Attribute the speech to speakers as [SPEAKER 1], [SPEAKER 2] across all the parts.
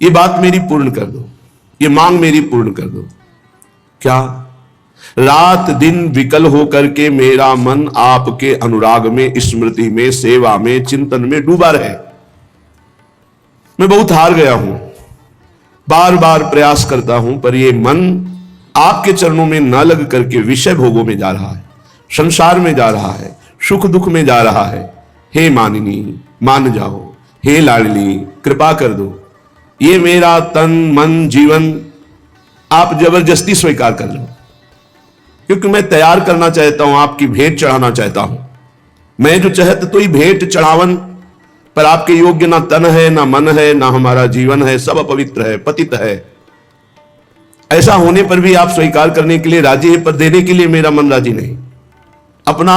[SPEAKER 1] ये बात मेरी पूर्ण कर दो, ये मांग मेरी पूर्ण कर दो। क्या? रात दिन विकल होकर के मेरा मन आपके अनुराग में, स्मृति में, सेवा में, चिंतन में डूबा रहे। मैं बहुत हार गया हूं, बार बार प्रयास करता हूं, पर यह मन आपके चरणों में न लग करके विषय भोगों में जा रहा है, संसार में जा रहा है, सुख दुख में जा रहा है। हे मानिनी, मान जाओ। हे लाडली, कृपा कर दो। ये मेरा तन मन जीवन आप जबरदस्ती स्वीकार कर लो, क्योंकि मैं तैयार करना चाहता हूं, आपकी भेंट चढ़ाना चाहता हूं। मैं जो चाहत तो ही भेंट चढ़ावन, पर आपके योग्य ना तन है, ना मन है, ना हमारा जीवन है, सब अपवित्र है, पतित है। ऐसा होने पर भी आप स्वीकार करने के लिए राजी है, पर देने के लिए मेरा मन राजी नहीं। अपना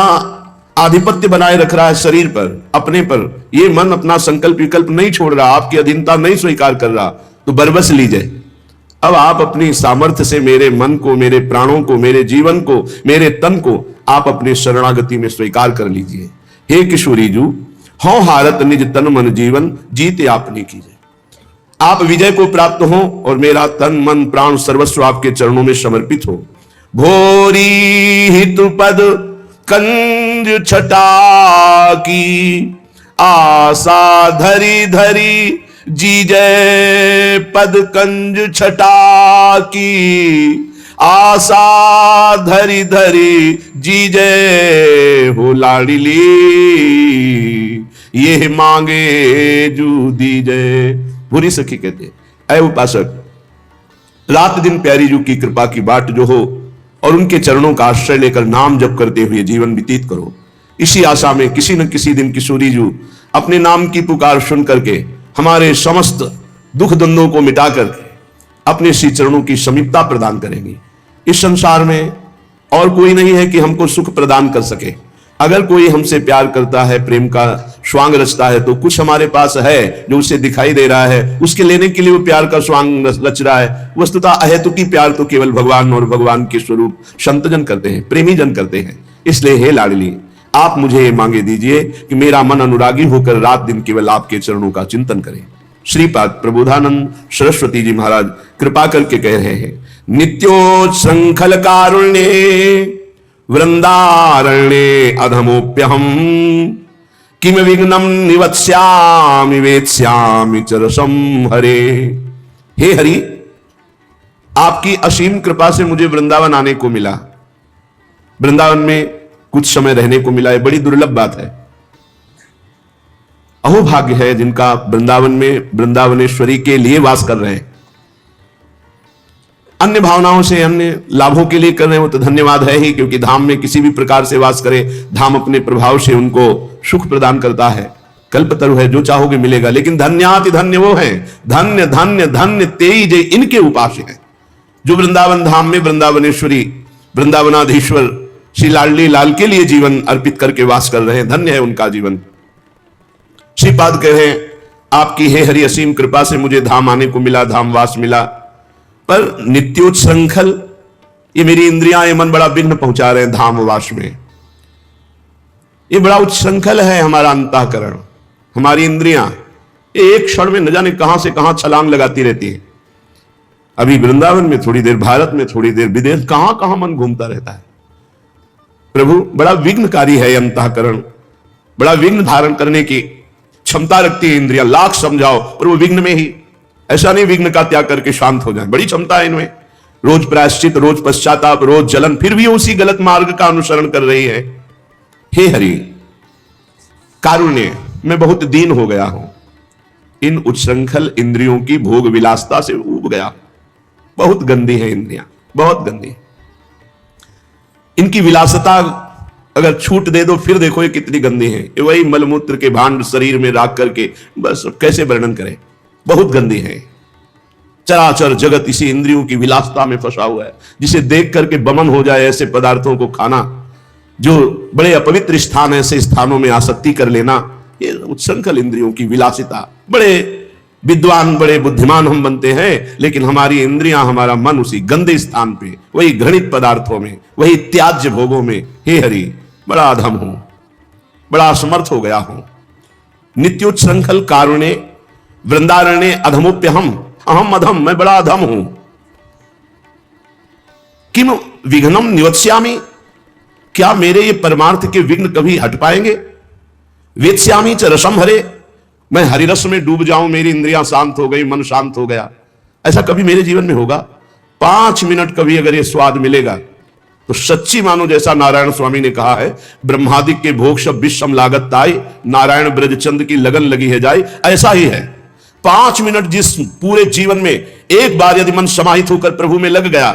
[SPEAKER 1] आधिपत्य बनाए रख रहा है शरीर पर, अपने पर। ये मन अपना संकल्प विकल्प नहीं छोड़ रहा, आपकी अधीनता नहीं स्वीकार कर रहा, तो बरबस लीजिए। अब आप अपनी सामर्थ्य से मेरे मन को, मेरे प्राणों को, मेरे जीवन को, मेरे तन को आप अपने शरणागति में स्वीकार कर लीजिए। हे किशोरी जू, हो हारत निज तन मन जीवन, जीते आपने कीजिए। आप विजय को प्राप्त हो और मेरा तन मन प्राण सर्वस्व आपके चरणों में समर्पित हो। भोरी हितु पद कंज छटा की, आशा धरी धरी जी जय पद कंज छटा की, आशा धरी धरी जी जय हो लाडली, ये मांगे जू दी जय। बुरी सखी कहते, ऐ उपासक, रात दिन प्यारी जू की कृपा की बाट जो हो और उनके चरणों का आश्रय लेकर नाम जप करते हुए जीवन व्यतीत करो। इसी आशा में किसी न किसी दिन किशोरी जू अपने नाम की पुकार सुन करके हमारे समस्त दुख द्वंद्वों को मिटा करके अपने श्री चरणों की समीपता प्रदान करेंगी। इस संसार में और कोई नहीं है कि हमको सुख प्रदान कर सके। अगर कोई हमसे प्यार करता है, प्रेम का स्वांग रचता है, तो कुछ हमारे पास है जो उसे दिखाई दे रहा है, उसके लेने के लिए वो प्यार का स्वांग रच रहा है। वस्तुतः अहेतुकी प्यार तो केवल भगवान और भगवान के स्वरूप संत जन करते हैं, प्रेमी जन करते हैं। इसलिए हे लाडली, आप मुझे ये मांगे दीजिए कि मेरा मन अनुरागी होकर रात दिन केवल आपके चरणों का चिंतन करे। श्रीपाद प्रबोधानंद सरस्वती जी महाराज कृपा करके कह रहे हैं, नित्योच्छृंखल कारुण्ये वृंदारण्ये अधमोप्यहम, किम विघ्नम निवत्स्यामि वेत्स्यामि च रसम हरे। हे हरि, आपकी असीम कृपा से मुझे वृंदावन आने को मिला, वृंदावन में कुछ समय रहने को मिला। है बड़ी दुर्लभ बात है। अहोभाग्य है जिनका वृंदावन में वृंदावनेश्वरी के लिए वास कर रहे हैं। अन्य भावनाओं से, अन्य लाभों के लिए कर रहे हो तो धन्यवाद है ही, क्योंकि धाम में किसी भी प्रकार से वास करे, धाम अपने प्रभाव से उनको सुख प्रदान करता है। कल्पतरु है, जो चाहोगे मिलेगा। लेकिन धन्याति धन्य वो है, धन्य धन्य धन्य तेई जे इनके उपास्य है, जो वृंदावन धाम में वृंदावनेश्वरी वृंदावनाधीश्वर श्री लाडली लाल के लिए जीवन अर्पित करके वास कर रहे हैं। धन्य है उनका जीवन। श्रीपाद कह रहे हैं, आपकी हे हरि असीम कृपा से मुझे धाम आने को मिला, धाम वास मिला, पर नित्योच्छृंखल ये मेरी इंद्रियां, ये मन बड़ा विघ्न पहुंचा रहे हैं धाम वास में। ये बड़ा उच्छृंखल है हमारा अंतःकरण, हमारी इंद्रियां एक क्षण में न जाने कहां से कहां छलांग लगाती रहती है। अभी वृंदावन में थोड़ी देर, भारत में थोड़ी देर, विदेश, कहां कहां मन घूमता रहता है। प्रभु बड़ा विघ्नकारी है अंतःकरण, बड़ा विघ्न धारण करने की क्षमता रखती है इंद्रियां। लाख समझाओ पर वो विघ्न में ही, ऐसा नहीं विघ्न का त्याग करके शांत हो जाए, बड़ी क्षमता है इनमें। रोज प्रायश्चित, रोज पश्चाताप, रोज जलन, फिर भी उसी गलत मार्ग का अनुसरण कर रही है। हे हरि कारुण्य, मैं बहुत दीन हो गया हूं, इन उच्छृंखल इंद्रियों की भोग विलासता से ऊब गया। बहुत गंदी है इंद्रियां, बहुत गंदी। इनकी विलासता अगर छूट दे दो फिर देखो ये कितनी गंदी है। ये वही मलमूत्र के भांड शरीर में राख करके, बस कैसे वर्णन करें, बहुत गंदी है। चराचर जगत इसी इंद्रियों की विलासता में फंसा हुआ है, जिसे देख करके बमन हो जाए ऐसे पदार्थों को खाना, जो बड़े अपवित्र स्थान है ऐसे स्थानों में आसक्ति कर लेना, ये उच्छृंखल इंद्रियों की विलासिता। बड़े विद्वान, बड़े बुद्धिमान हम बनते हैं, लेकिन हमारी इंद्रियां, हमारा मन उसी गंदे स्थान पे, वही घृणित पदार्थों में, वही त्याज्य भोगों में। हे हरि बड़ा अधम हूं, बड़ा असमर्थ हो गया हूं। नित्योच्छृंखल कारुण्ये वृंदारण्ये अधमोप्यहम, अहम अधम, मैं बड़ा अधम हूं। किम विघ्नम निवत्स्यामि, क्या मेरे ये परमार्थ के विघ्न कभी हट पाएंगे? वेत्स्यामि च रसम हरे, मैं हरिरस में डूब जाऊं, मेरी इंद्रियां शांत हो गई, मन शांत हो गया, ऐसा कभी मेरे जीवन में होगा? 5 मिनट कभी अगर ये स्वाद मिलेगा तो सच्ची मानो, जैसा नारायण स्वामी ने कहा है, ब्रह्मादिक के भोग सब विषम लागत ताई, नारायण ब्रजचंद की लगन लगी है जाए, ऐसा ही है। 5 मिनट जिस पूरे जीवन में एक बार यदि मन समाहित होकर प्रभु में लग गया,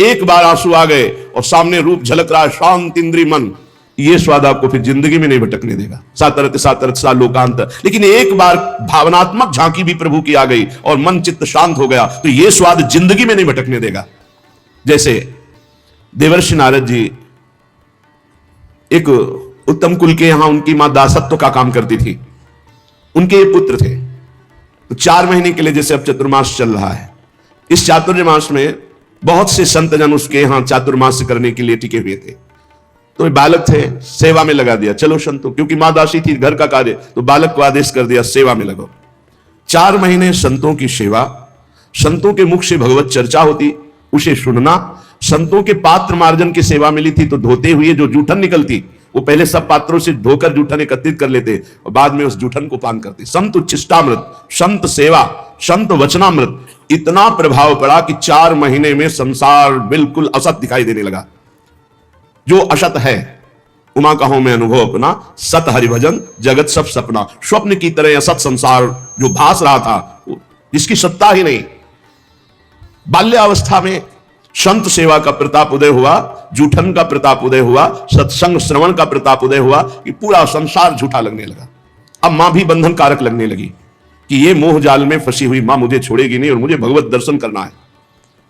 [SPEAKER 1] एक बार आंसू आ गए और सामने रूप झलक रहा है, शांत इंद्रिय मन, ये स्वाद आपको फिर जिंदगी में नहीं भटकने देगा। सातरत सातरत सा लोकांत। लेकिन एक बार भावनात्मक झांकी भी प्रभु की आ गई और मन चित्त शांत हो गया, तो ये स्वाद जिंदगी में नहीं भटकने देगा। जैसे देवर्षि नारद जी एक उत्तम कुल के यहां उनकी मां दासत्व का काम करती थी, उनके ये पुत्र थे। तो 4 महीने के लिए, जैसे अब चतुर्मास चल रहा है, इस चातुर्मास में बहुत से संत जन उसके यहां चातुर्मास करने के लिए टिके हुए थे। तो बालक थे, सेवा में लगा दिया, चलो संतों, क्योंकि मां दासी थी, घर का कार्य, तो बालक को आदेश कर दिया सेवा में लगो। 4 महीने संतों की सेवा, संतों के मुख से भगवत चर्चा होती, उसे सुनना, संतों के पात्र मार्जन की सेवा मिली थी, तो धोते हुए जो जूठन निकलती, वो पहले सब पात्रों से धोकर जूठन एकत्रित कर लेते और बाद में उस जूठन को पान करते। संत उच्छिष्टामृत, संत सेवा, संत वचनामृत, इतना प्रभाव पड़ा कि 4 महीने में संसार बिल्कुल असत दिखाई देने लगा। जो असत है, उमा कहो मैं अनुभव अपना, सत हरिभजन जगत सब सपना। स्वप्न की तरह असत संसार जो भास रहा था, जिसकी सत्ता ही नहीं। बाल्यावस्था में संत सेवा का प्रताप उदय हुआ, जूठन का प्रताप उदय हुआ, सत्संग श्रवण का प्रताप उदय हुआ, कि पूरा संसार झूठा लगने लगा। अब मां भी बंधन कारक लगने लगी कि ये मोह जाल में फंसी हुई मां मुझे छोड़ेगी नहीं और मुझे भगवत दर्शन करना है।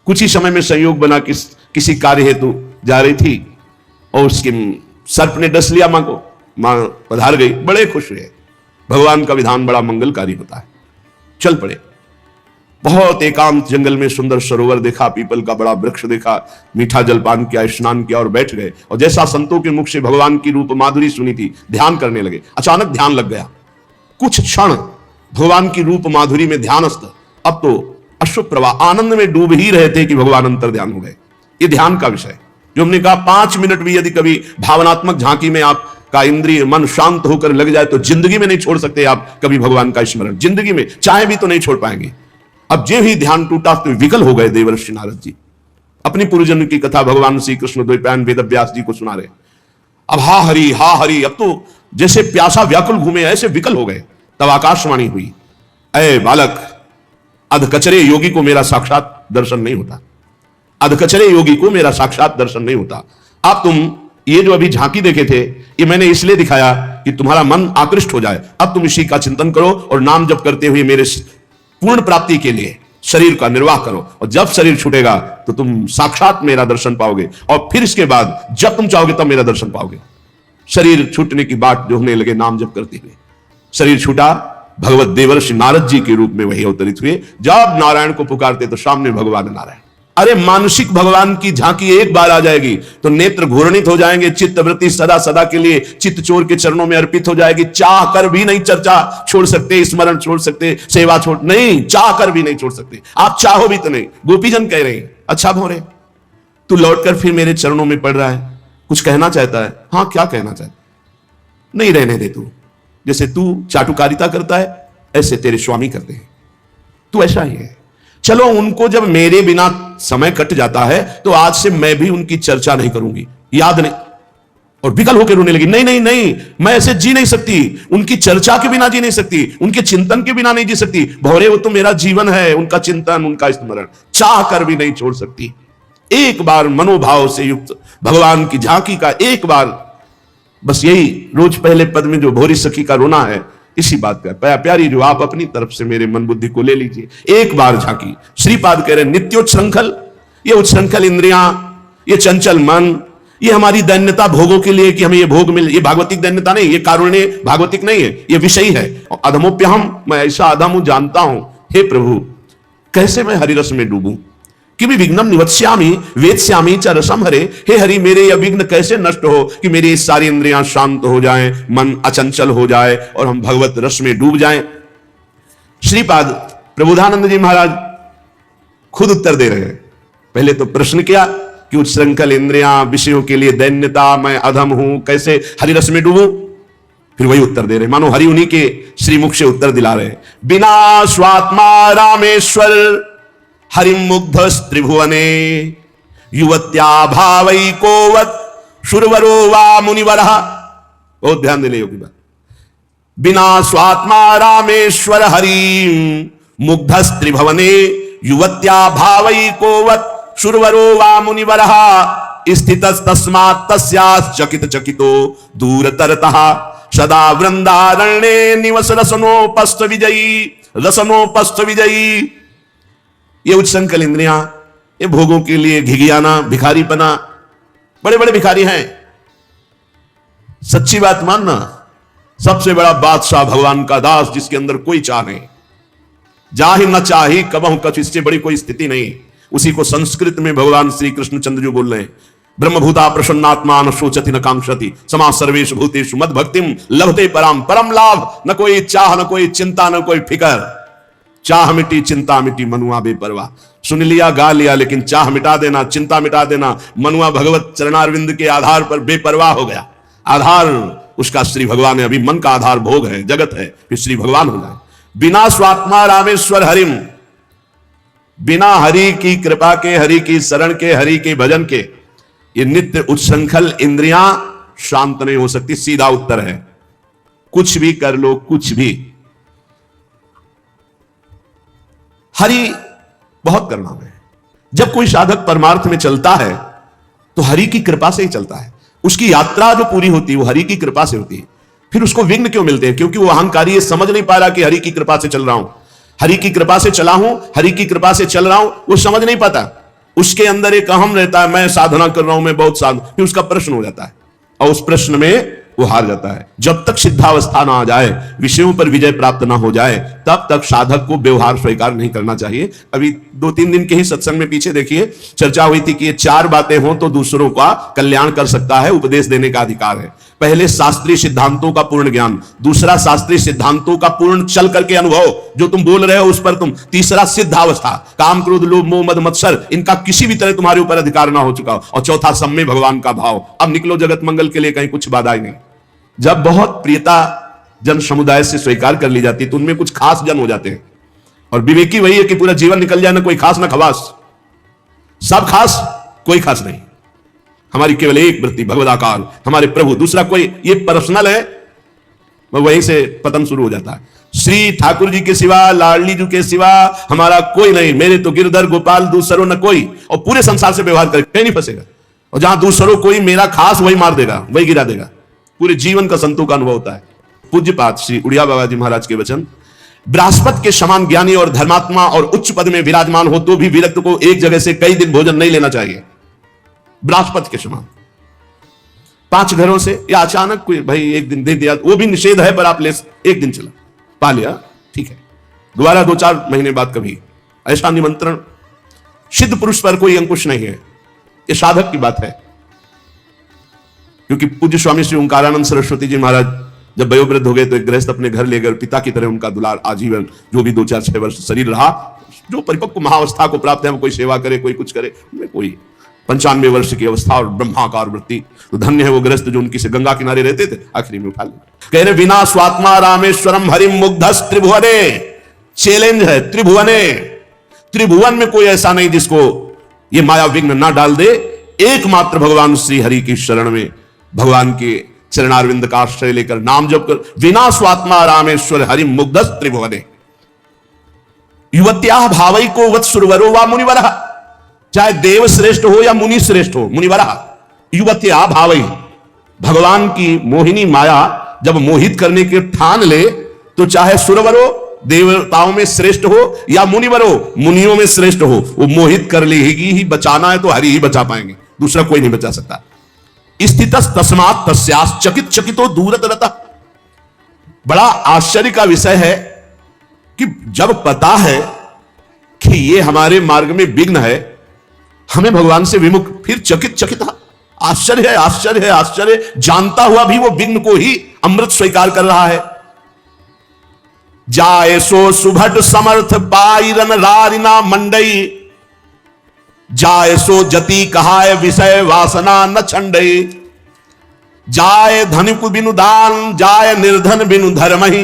[SPEAKER 1] कुछ ही समय में संयोग बना, किसी कार्य हेतु जा रही थी और उसके सर्प ने डस लिया मां को, मां पधार गई, बड़े खुश हुए। भगवान का विधान बड़ा मंगलकारी होता है। चल पड़े, बहुत एकांत जंगल में सुंदर सरोवर देखा, पीपल का बड़ा वृक्ष देखा, मीठा जलपान किया, स्नान किया और बैठ गए। और जैसा संतों के मुख से भगवान की रूप माधुरी सुनी थी, ध्यान करने लगे। अचानक ध्यान लग गया, कुछ क्षण भगवान की रूप माधुरी में ध्यानस्थ। अब तो अश्रु प्रवाह, आनंद में डूब ही रहे थे कि भगवान अंतर ध्यान हो गए। ये ध्यान का विषय जो हमने कहा, 5 मिनट भी यदि कभी भावनात्मक झांकी में आपका इंद्रिय मन शांत होकर लग जाए, तो जिंदगी में नहीं छोड़ सकते आप कभी भगवान का स्मरण, जिंदगी में चाहे भी तो नहीं छोड़ पाएंगे। अब जे ही ध्यान टूटा तो विकल हो गए देवर्षि नारद जी। अपनी पूर्वजन्म की कथा भगवान श्री कृष्ण द्वैपायन वेद व्यास जी को सुना रहे। अब हा हरि, अब तो जैसे प्यासा व्याकुल घूमे ऐसे विकल हो गए। तब आकाशवाणी हुई, अय बालक, अधकचरे योगी को मेरा साक्षात दर्शन नहीं होता, अधकचरे योगी को मेरा साक्षात दर्शन नहीं होता। अब तुम ये जो अभी झांकी देखे थे, ये मैंने इसलिए दिखाया कि तुम्हारा मन आकृष्ट हो जाए। अब तुम इसी का चिंतन करो और नाम जप करते हुए मेरे पूर्ण प्राप्ति के लिए शरीर का निर्वाह करो, और जब शरीर छूटेगा तो तुम साक्षात मेरा दर्शन पाओगे, और फिर इसके बाद जब तुम चाहोगे तब मेरा दर्शन पाओगे। शरीर छूटने की बात जो होने लगे नाम जप करते हुए, शरीर छूटा, भगवत देवर्षि नारद जी के रूप में वही अवतरित हुए। जब नारायण को पुकारते तो सामने भगवान नारायण। अरे मानसिक भगवान की झांकी एक बार आ जाएगी तो नेत्र घूर्णित हो जाएंगे, चित्त वृत्ति सदा सदा के लिए चित्त चोर के चरणों में अर्पित हो जाएगी। चाह कर भी नहीं चर्चा छोड़ सकते, स्मरण छोड़ सकते, सेवा छोड़ नहीं, चाह कर भी नहीं छोड़ सकते। आप चाहो भी तो नहीं। गोपीजन कह रहे हैं, अच्छा भोरे तू लौटकर फिर मेरे चरणों में पड़ रहा है, कुछ कहना चाहता है? हाँ, क्या कहना चाहता? नहीं, रहने दे तू। जैसे तू चाटुकारिता करता है ऐसे तेरे स्वामी करते हैं, तू ऐसा ही है। चलो, उनको जब मेरे बिना समय कट जाता है तो आज से मैं भी उनकी चर्चा नहीं करूंगी, याद नहीं। और विकल होकर रोने लगी, नहीं नहीं नहीं, मैं ऐसे जी नहीं सकती, उनकी चर्चा के बिना जी नहीं सकती, उनके चिंतन के बिना नहीं जी सकती। भौरे, वो तो मेरा जीवन है, उनका चिंतन, उनका स्मरण चाह कर भी नहीं छोड़ सकती। एक बार मनोभाव से युक्त भगवान की झांकी का एक बार, बस यही रोज पहले पद में जो भोरी सखी का रोना है, इसी बात का प्यारी जो आप अपनी तरफ से मेरे मन बुद्धि को ले लीजिए। एक बार झांकी। श्रीपाद कह रहे नित्योच्छृंखल, ये उच्छृंखल इंद्रियां, ये चंचल मन, ये हमारी दैन्यता भोगों के लिए कि हमें ये भोग मिले, ये भागवतिक दैन्यता नहीं, ये कारुण्य भागवतिक नहीं है, ये विषयी है। अधमोप्यहम, मैं ऐसा अधम हूं जानता हूं, हे प्रभु कैसे मैं हरिरस में डूबूं। कि विघ्नम निवत्स्यामि वेत्स्यामि च रसम हरे, हे हरि मेरे यह विघ्न कैसे नष्ट हो कि मेरी सारी इंद्रियां शांत हो जाएं, मन अचंचल हो जाए और हम भगवत रस में डूब जाएं। श्रीपाद प्रबोधानंद जी महाराज खुद उत्तर दे रहे हैं। पहले तो प्रश्न किया कि उच्छृंखल इंद्रियां, विषयों के लिए दैन्यता, मैं अधम हूं, कैसे हरिरस में डूबूं। फिर वही उत्तर दे रहे, मानो हरि उन्हीं के श्रीमुख से उत्तर दिला रहे। बिना स्वात्मा रामेश्वर हरिम मुग्ध त्रिभुवने युवत्या भावैकोवत सुरवरो वा मुनिवरः। बहुत ध्यान देने योग्य बात। बिना स्वात्मा रामेश्वर हरिम मुग्ध त्रिभुवने युवत्या भावैकोवत सुरवरो वा मुनिवरः स्थितस्तस्मात् तस्यास् चकित चकितो दूरतरतः सदा वृंदारण्ये निवस रसनोपस्थ विजयी। ये उच्छृंखल इंद्रियां, ये भोगों के लिए घिघियाना, भिखारीपना, बड़े बड़े भिखारी हैं। सच्ची बात मानना, सबसे बड़ा बादशाह भगवान का दास, जिसके अंदर कोई चाह नहीं, जाहि न चाही कबहु कछ, इससे बड़ी कोई स्थिति नहीं। उसी को संस्कृत में भगवान श्री कृष्णचंद्र जी बोल रहे हैं, ब्रह्मभूता प्रसन्नात्मा न शोचति न कांक्षति समा सर्वेषु भूतेषु मद भक्तिम लभते परम। परम लाभ, न कोई चाह, न कोई चिंता, न कोई फिकर। चाह मिटी, चिंता मिटी, मनुआ बेपरवाह। सुन लिया, गा लिया, लेकिन चाह मिटा देना, चिंता मिटा देना। मनुआ भगवत चरणारविंद के आधार पर बेपरवाह हो गया। आधार उसका श्री भगवान है। अभी मन का आधार भोग है, जगत है, फिर श्री भगवान हो जाए। बिना स्वात्मा रामेश्वर हरिम, बिना हरि की कृपा के, हरि की शरण के, हरि के भजन के ये नित्य उच्छृंखल इंद्रियां शांत नहीं हो सकती। सीधा उत्तर है, कुछ भी कर लो, कुछ भी। हरि बहुत करना है। जब कोई साधक परमार्थ में चलता है तो हरि की कृपा से ही चलता है। उसकी यात्रा जो पूरी होती है वो हरि की कृपा से होती है। फिर उसको विघ्न क्यों मिलते हैं? क्योंकि वो अहंकारी ये समझ नहीं पा रहा कि हरि की कृपा से चल रहा हूं, हरि की कृपा से चला हूं, हरि की कृपा से चल रहा हूं, वो समझ नहीं पाता। उसके अंदर एक अहम रहता है, मैं साधना कर रहा हूं, मैं बहुत साधना, फिर उसका प्रश्न हो जाता है और उस प्रश्न में वो हार जाता है। जब तक सिद्धावस्था ना आ जाए, विषयों पर विजय प्राप्त ना हो जाए, तब तक साधक को व्यवहार स्वीकार नहीं करना चाहिए। अभी 2-3 दिन के ही सत्संग में पीछे देखिए चर्चा हुई थी कि ये 4 बातें हो तो दूसरों का कल्याण कर सकता है, उपदेश देने का अधिकार है। पहले शास्त्रीय सिद्धांतों का पूर्ण ज्ञान, दूसरा शास्त्रीय सिद्धांतों का पूर्ण चल करके अनुभव, जो तुम बोल रहे हो उस पर तुम, तीसरा सिद्धावस्था, काम क्रोध लोभ मोह मद मत्सर इनका किसी भी तरह तुम्हारे ऊपर अधिकार ना हो चुका हो, और चौथा सम्य भगवान का भाव। अब निकलो जगत मंगल के लिए, कहीं कुछ बाधा ही नहीं। जब बहुत प्रियता जन समुदाय से स्वीकार कर ली जाती है तो उनमें कुछ खास जन हो जाते हैं, और विवेकी वही है कि पूरा जीवन निकल जाए ना कोई खास ना खवास, सब खास कोई खास नहीं। हमारी केवल एक वृत्ति भगवदाकार, हमारे प्रभु, दूसरा कोई, ये पर्सनल है, वहीं से पतन शुरू हो जाता है। श्री ठाकुर जी के सिवा, लाडली जी के सिवा हमारा कोई नहीं, मेरे तो गिरधर गोपाल दूसरों न कोई, और पूरे संसार से व्यवहार करके कहीं नहीं फंसेगा। और जहां दूसरों कोई मेरा खास, वही मार देगा, वही गिरा देगा। पूरे जीवन का संतों का अनुभव होता है। पूज्यपाद श्री उड़िया बाबा जी महाराज के वचन, बृहस्पति के समान ज्ञानी और धर्मात्मा और उच्च पद में विराजमान हो तो भी विरक्त को एक जगह से कई दिन भोजन नहीं लेना चाहिए। बृहस्पति के समान 5 घरों से, या अचानक कोई भाई एक दिन दे दिया, वो भी निषेध है, पर आप ले, एक दिन चला पा लिया, ठीक है, दोबारा 2-4 महीने बाद कभी, ऐसा निमंत्रण सिद्ध पुरुष पर कोई अंकुश नहीं है। ये साधक की बात है। क्योंकि पूज्य स्वामी श्री ओंकारानंद सरस्वती जी महाराज जब वयोवृद्ध हो गए तो एक गृहस्थ अपने घर ले गए, पिता की तरह उनका दुलार आजीवन, जो भी 2-4-6 वर्ष शरीर रहा, जो परिपक्व महावस्था को प्राप्त है, वो कोई सेवा करे, कोई कुछ करे, कोई 95 वर्ष की अवस्था और ब्रह्माकार वृत्ति, तो धन्य है वो गृहस्थ जो उनकी से गंगा किनारे रहते थे, आखिरी में उठा लिया। कह रहे विना स्वात्मा रामेश्वरम हरिम मुग्धस त्रिभुवने, चैलेंज है, त्रिभुवने, त्रिभुवन में कोई ऐसा नहीं जिसको ये माया विघ्न ना डाल दे। एकमात्र भगवान श्री हरि की शरण में, भगवान के चरणारविंद का आश्रय लेकर नाम जप कर, विना स्वात्मा रामेश्वर हरि मुग्धस त्रिभुवने युवत्या भावैको वत् सुरवरो वा मुनिवरः, चाहे देव श्रेष्ठ हो या मुनि श्रेष्ठ हो, मुनिवरः युवत्या भावै, भगवान की मोहिनी माया जब मोहित करने के ठान ले तो चाहे सुरवरो देवताओं में श्रेष्ठ हो या मुनिवरो मुनियों में श्रेष्ठ हो, वो मोहित कर लेगी ही। बचाना है तो हरि ही बचा पाएंगे, दूसरा कोई नहीं बचा सकता। स्थितस् तस्मात् तस्यास् चकित चकितो दूरतरतः, बड़ा आश्चर्य का विषय है कि जब पता है कि ये हमारे मार्ग में विघ्न है, हमें भगवान से विमुख, फिर चकित चकित, आश्चर्य है, आश्चर्य है, आश्चर्य, जानता हुआ भी वो विघ्न को ही अमृत स्वीकार कर रहा है। जाए सो सुभट समर्थ पाई रन रारिना मंडई जाय सो जति कहाय विषय वासना न छंडे, जाय धनिक बिनु दान, जाय निर्धन बिनु धर्म ही,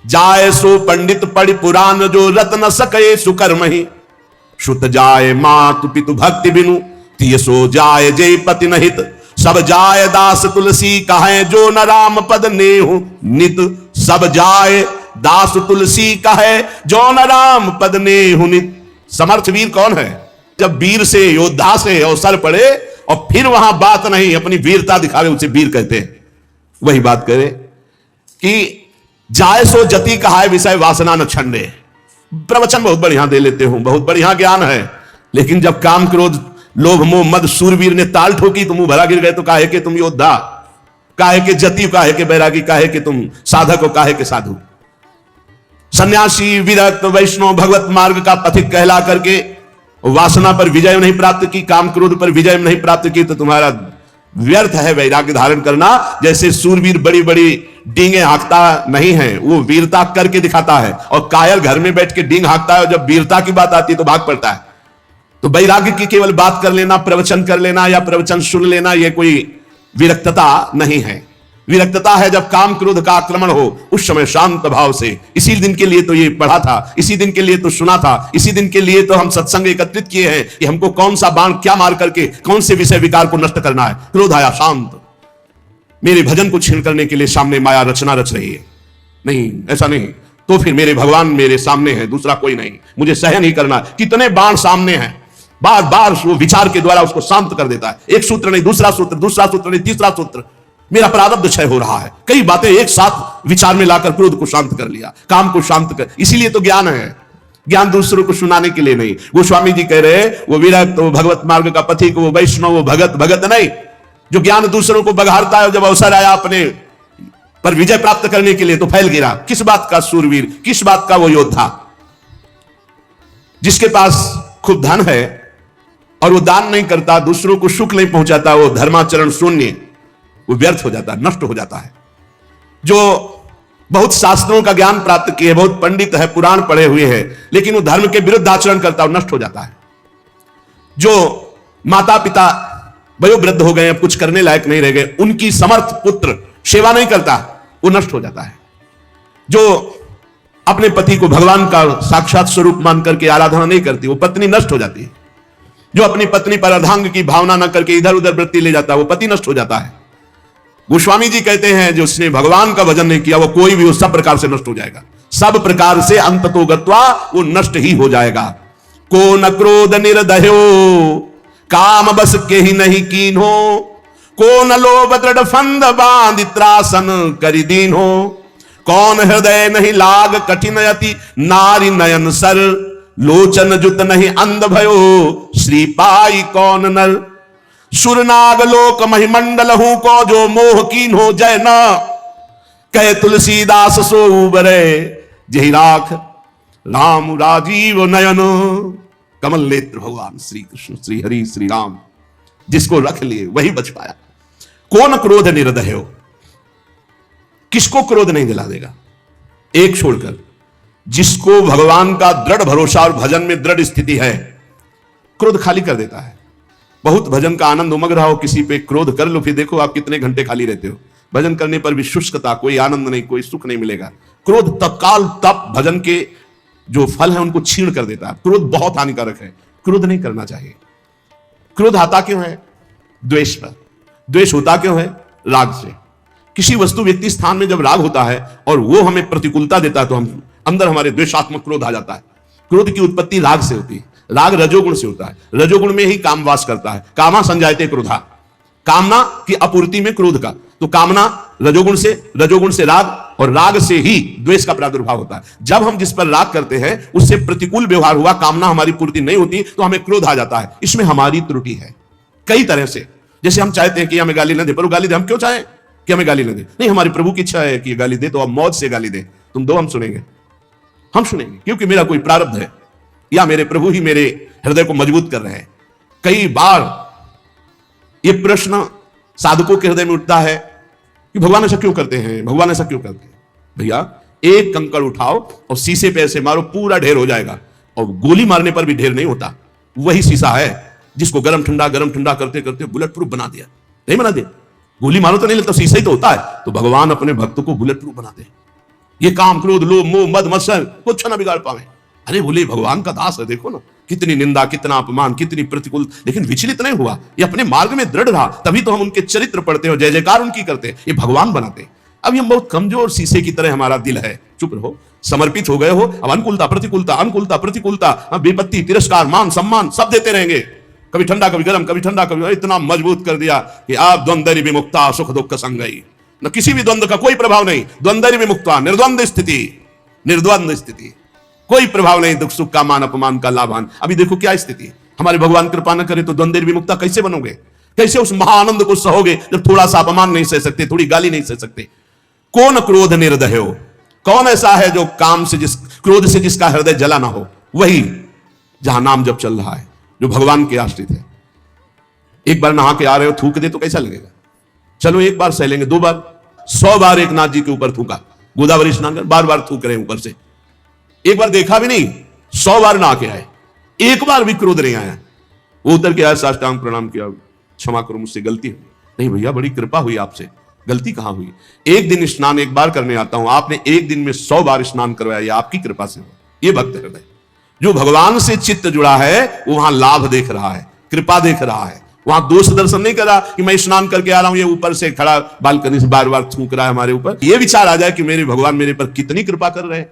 [SPEAKER 1] जाय सो पंडित पढ़ पुराण, जो रत न सके सुकर्म ही। श्रुत जाय मातु पितु भक्ति बिनु, तिय सो जाय जय पति नहित, सब जाय दास तुलसी कहे, जो न राम पद नेहु नित। सब जाय दास तुलसी कहे, जो न राम पद नेहु नित। समर्थ वीर कौन है? जब वीर से, योद्धा से अवसर पड़े और फिर वहां बात नहीं, अपनी वीरता दिखावे, उसे वीर कहते हैं। वही बात करे कि जाय सो जति कहाय विषय वासना न छंडे। प्रवचन बहुत बढ़िया दे लेते हूं, बहुत बढ़िया ज्ञान है, लेकिन जब काम क्रोध लोभ मोह मद सूरवीर ने ताल ठोकी तो मुंह भरा गिर गए, तो काहे के तुम योद्धा, काहे के जति, काहे के बैरागी, काहे के तुम साधक हो, काहे के साधु। सन्यासी विरक्त वैष्णव भगवत मार्ग का पथिक कहला करके वासना पर विजय नहीं प्राप्त की, काम क्रोध पर विजय नहीं प्राप्त की, तो तुम्हारा व्यर्थ है वैराग्य धारण करना। जैसे सूरवीर बड़ी बड़ी डींगे हाँकता नहीं है, वो वीरता करके दिखाता है, और कायर घर में बैठ के डींग हाँकता है, और जब वीरता की बात आती है तो भाग पड़ता है। तो वैराग्य की केवल बात कर लेना, प्रवचन कर लेना या प्रवचन सुन लेना, यह कोई विरक्तता नहीं है। विरक्तता है जब काम क्रोध का आक्रमण हो, उस समय शांत भाव से, इसी दिन के लिए तो ये पढ़ा था, इसी दिन के लिए तो सुना था, इसी दिन के लिए तो हम सत्संग एकत्रित किए हैं कि हमको कौन सा बाण क्या मार करके कौन से विषय विकार को नष्ट करना है। क्रोध आया, शांत, मेरे भजन को छीन करने के लिए सामने माया रचना रच रही है। नहीं, ऐसा नहीं, तो फिर मेरे भगवान मेरे सामने है, दूसरा कोई नहीं, मुझे सहन ही करना। कितने बाण सामने हैं, बार बार वो विचार के द्वारा उसको शांत कर देता है। एक सूत्र नहीं, दूसरा सूत्र, दूसरा सूत्र नहीं, तीसरा सूत्र, मेरा प्रारब्ध क्षय हो रहा है। कई बातें एक साथ विचार में लाकर क्रोध को शांत कर लिया, काम को शांत कर। इसीलिए तो ज्ञान है, ज्ञान दूसरों को सुनाने के लिए नहीं। गोस्वामी जी कह रहे, वो विरक्त, वो भगवत मार्ग का पथिक, वो वैष्णव, वो भगत, भगत नहीं, जो ज्ञान दूसरों को बघारता है। जब अवसर आया अपने पर विजय प्राप्त करने के लिए तो फैल गिरा। किस बात का सूरवीर, किस बात का वो योद्धा? जिसके पास खूब धन है और वो दान नहीं करता, दूसरों को सुख नहीं पहुंचाता, वो धर्माचरण शून्य, वो व्यर्थ हो जाता है, नष्ट हो जाता है। जो बहुत शास्त्रों का ज्ञान प्राप्त किए, बहुत पंडित है, पुराण पढ़े हुए हैं, लेकिन वो धर्म के विरुद्ध आचरण करता है, नष्ट हो जाता है। जो माता पिता वयोवृद्ध हो गए, अब कुछ करने लायक नहीं रह गए, उनकी समर्थ पुत्र सेवा नहीं करता, वो नष्ट हो जाता है। जो अपने पति को भगवान का साक्षात स्वरूप मान करके आराधना नहीं करती, वो पत्नी नष्ट हो जाती है। जो अपनी पत्नी पर अर्धांग की भावना न करके इधर उधर वृत्ति ले जाता है, वो पति नष्ट हो जाता है। गोस्वामी जी कहते हैं, जो उसने भगवान का भजन नहीं किया, वो कोई भी, वो सब प्रकार से नष्ट हो जाएगा, सब प्रकार से अंततो गत्वा वो नष्ट ही हो जाएगा। को न क्रोध निर्दयो, काम बस के ही नहीं कीन्हो, को न लोभ दृढ़ फंद बांध त्रासन करि दीन्हो, कौन हृदय नहीं लाग कठिन अति, नारी नयन सर, लोचन जुत नहीं अंध भयो, श्री पाई कौन नर। सुरनाग लोक महिमंडल हूं को, जो मोह कीन हो जय न, कहे तुलसीदास सो उबरे, जही राख राम राजीव नयन। कमल नेत्र भगवान श्री कृष्ण, श्री हरि, श्री राम, जिसको रख लिए वही बच पाया। कौन क्रोध निर्दय हो, किसको क्रोध नहीं दिला देगा? एक छोड़कर, जिसको भगवान का दृढ़ भरोसा और भजन में दृढ़ स्थिति है, क्रोध खाली कर देता है। बहुत भजन का आनंद उमग रहा हो, किसी पे क्रोध कर लो, फिर देखो आप कितने घंटे खाली रहते हो। भजन करने पर भी शुष्कता, कोई आनंद नहीं, कोई सुख नहीं मिलेगा। क्रोध तत्काल तप भजन के जो फल है उनको छीण कर देता है। क्रोध बहुत हानिकारक है, क्रोध नहीं करना चाहिए। क्रोध आता क्यों है? द्वेष पर। द्वेष होता क्यों है? राग से। किसी वस्तु व्यक्ति स्थान में जब राग होता है और वो हमें प्रतिकूलता देता है, तो हम अंदर हमारे द्वेषात्मक क्रोध आ जाता है। क्रोध की उत्पत्ति राग से होती है, राग रजोगुण से होता है, रजोगुण में ही काम वास करता है। कामा संजायते क्रोधा, कामना की आपूर्ति में क्रोध का, तो कामना रजोगुण से राग, और राग से ही द्वेष का प्रादुर्भाव होता है। जब हम जिस पर राग करते हैं उससे प्रतिकूल व्यवहार हुआ, कामना हमारी पूर्ति नहीं होती, तो हमें क्रोध आ जाता है। इसमें हमारी त्रुटि है कई तरह से। जैसे हम चाहते हैं कि हमें गाली न दे, पर वो गाली दे, हम क्यों चाहें कि हमें गाली न दे? नहीं, हमारी प्रभु की इच्छा है कि गाली दे, तो अब मौज से गाली दे, तुम दो, हम सुनेंगे, क्योंकि मेरा कोई प्रारब्ध है, या मेरे प्रभु ही मेरे हृदय को मजबूत कर रहे हैं। कई बार यह प्रश्न साधकों के हृदय में उठता है कि भगवान ऐसा क्यों करते हैं, भगवान ऐसा क्यों करते हैं? भैया, एक कंकड़ उठाओ और शीशे पे ऐसे मारो, पूरा ढेर हो जाएगा, और गोली मारने पर भी ढेर नहीं होता, वही शीशा है। जिसको गरम ठंडा करते करते बुलेट प्रूफ बना दिया। नहीं बना दिया, गोली मारो तो नहीं लगता, शीशा ही तो होता है। तो भगवान अपने भक्त को बुलेट प्रूफ बना दे। ये काम, क्रोध, लोभ, मोह, मद, मत्सर कुछ ना बिगाड़ पावे। अरे बोले भगवान का दास है, देखो ना कितनी निंदा, कितना अपमान, कितनी प्रतिकूल, लेकिन विचलित नहीं हुआ। ये अपने मार्ग में दृढ़ रहा, तभी तो हम उनके चरित्र पढ़ते हो, जय जयकार उनकी करते। ये भगवान बनाते। अब हम बहुत कमजोर शीशे की तरह हमारा दिल है। चुप रहो, समर्पित हो गए हो, अब अनुकूलता प्रतिकूलता, अनुकूलता प्रतिकूलता, विपत्ति, तिरस्कार, मान सम्मान सब देते रहेंगे। कभी ठंडा कभी गर्म, कभी ठंडा कभी, इतना मजबूत कर दिया कि आप द्वंद्व विमुक्ता सुख दुख संगई, न किसी भी द्वंद्व का कोई प्रभाव नहीं। द्वंद्व विमुक्ता, निर्द्वंद स्थिति, निर्द्वंद स्थिति, कोई प्रभाव नहीं दुख सुख का, मान अपमान का, लाभान। अभी देखो क्या स्थिति, हमारे भगवान कृपा न करे तो द्वंद्व विमुक्ता कैसे बनोगे? कैसे उस महाआनंद को सहोगे जब थोड़ा सा अपमान नहीं सह सकते, थोड़ी गाली नहीं सह सकते? कौन क्रोध निर्दय हो, कौन ऐसा है जो काम से क्रोध से जिसका हृदय जला ना हो? वही जहां नाम जब चल रहा है, जो भगवान के आश्रित है। एक बार नहा के आ रहे हो, थूक दे तो कैसा लगेगा? चलो एक बार सह लेंगे, 2 बार, 100 बार एक नाथ जी के ऊपर थूका, गोदावरी स्नान कर, बार बार थूक रहे ऊपर से। एक बार देखा भी नहीं, 100 बार नहा के आए, एक बार भी क्रोध नहीं आया। वो उतर के आया, साष्टांग प्रणाम किया, क्षमा करो मुझसे गलती हुई। नहीं भैया, बड़ी कृपा हुई आपसे, गलती कहां हुई? एक दिन स्नान एक बार करने आता हूं, आपने एक दिन में 100 बार स्नान करवाया, ये आपकी कृपा से हुआ। ये भक्त हृदय जो भगवान से चित्त जुड़ा है, वो वहां लाभ देख रहा है, कृपा देख रहा है। वहां दोष दर्शन नहीं कर रहा कि मैं स्नान करके आ रहा हूं, ये ऊपर से खड़ा बालकनी से बार बार थूक रहा है हमारे ऊपर। ये विचार आ जाए कि मेरे भगवान मेरे पर कितनी कृपा कर रहे हैं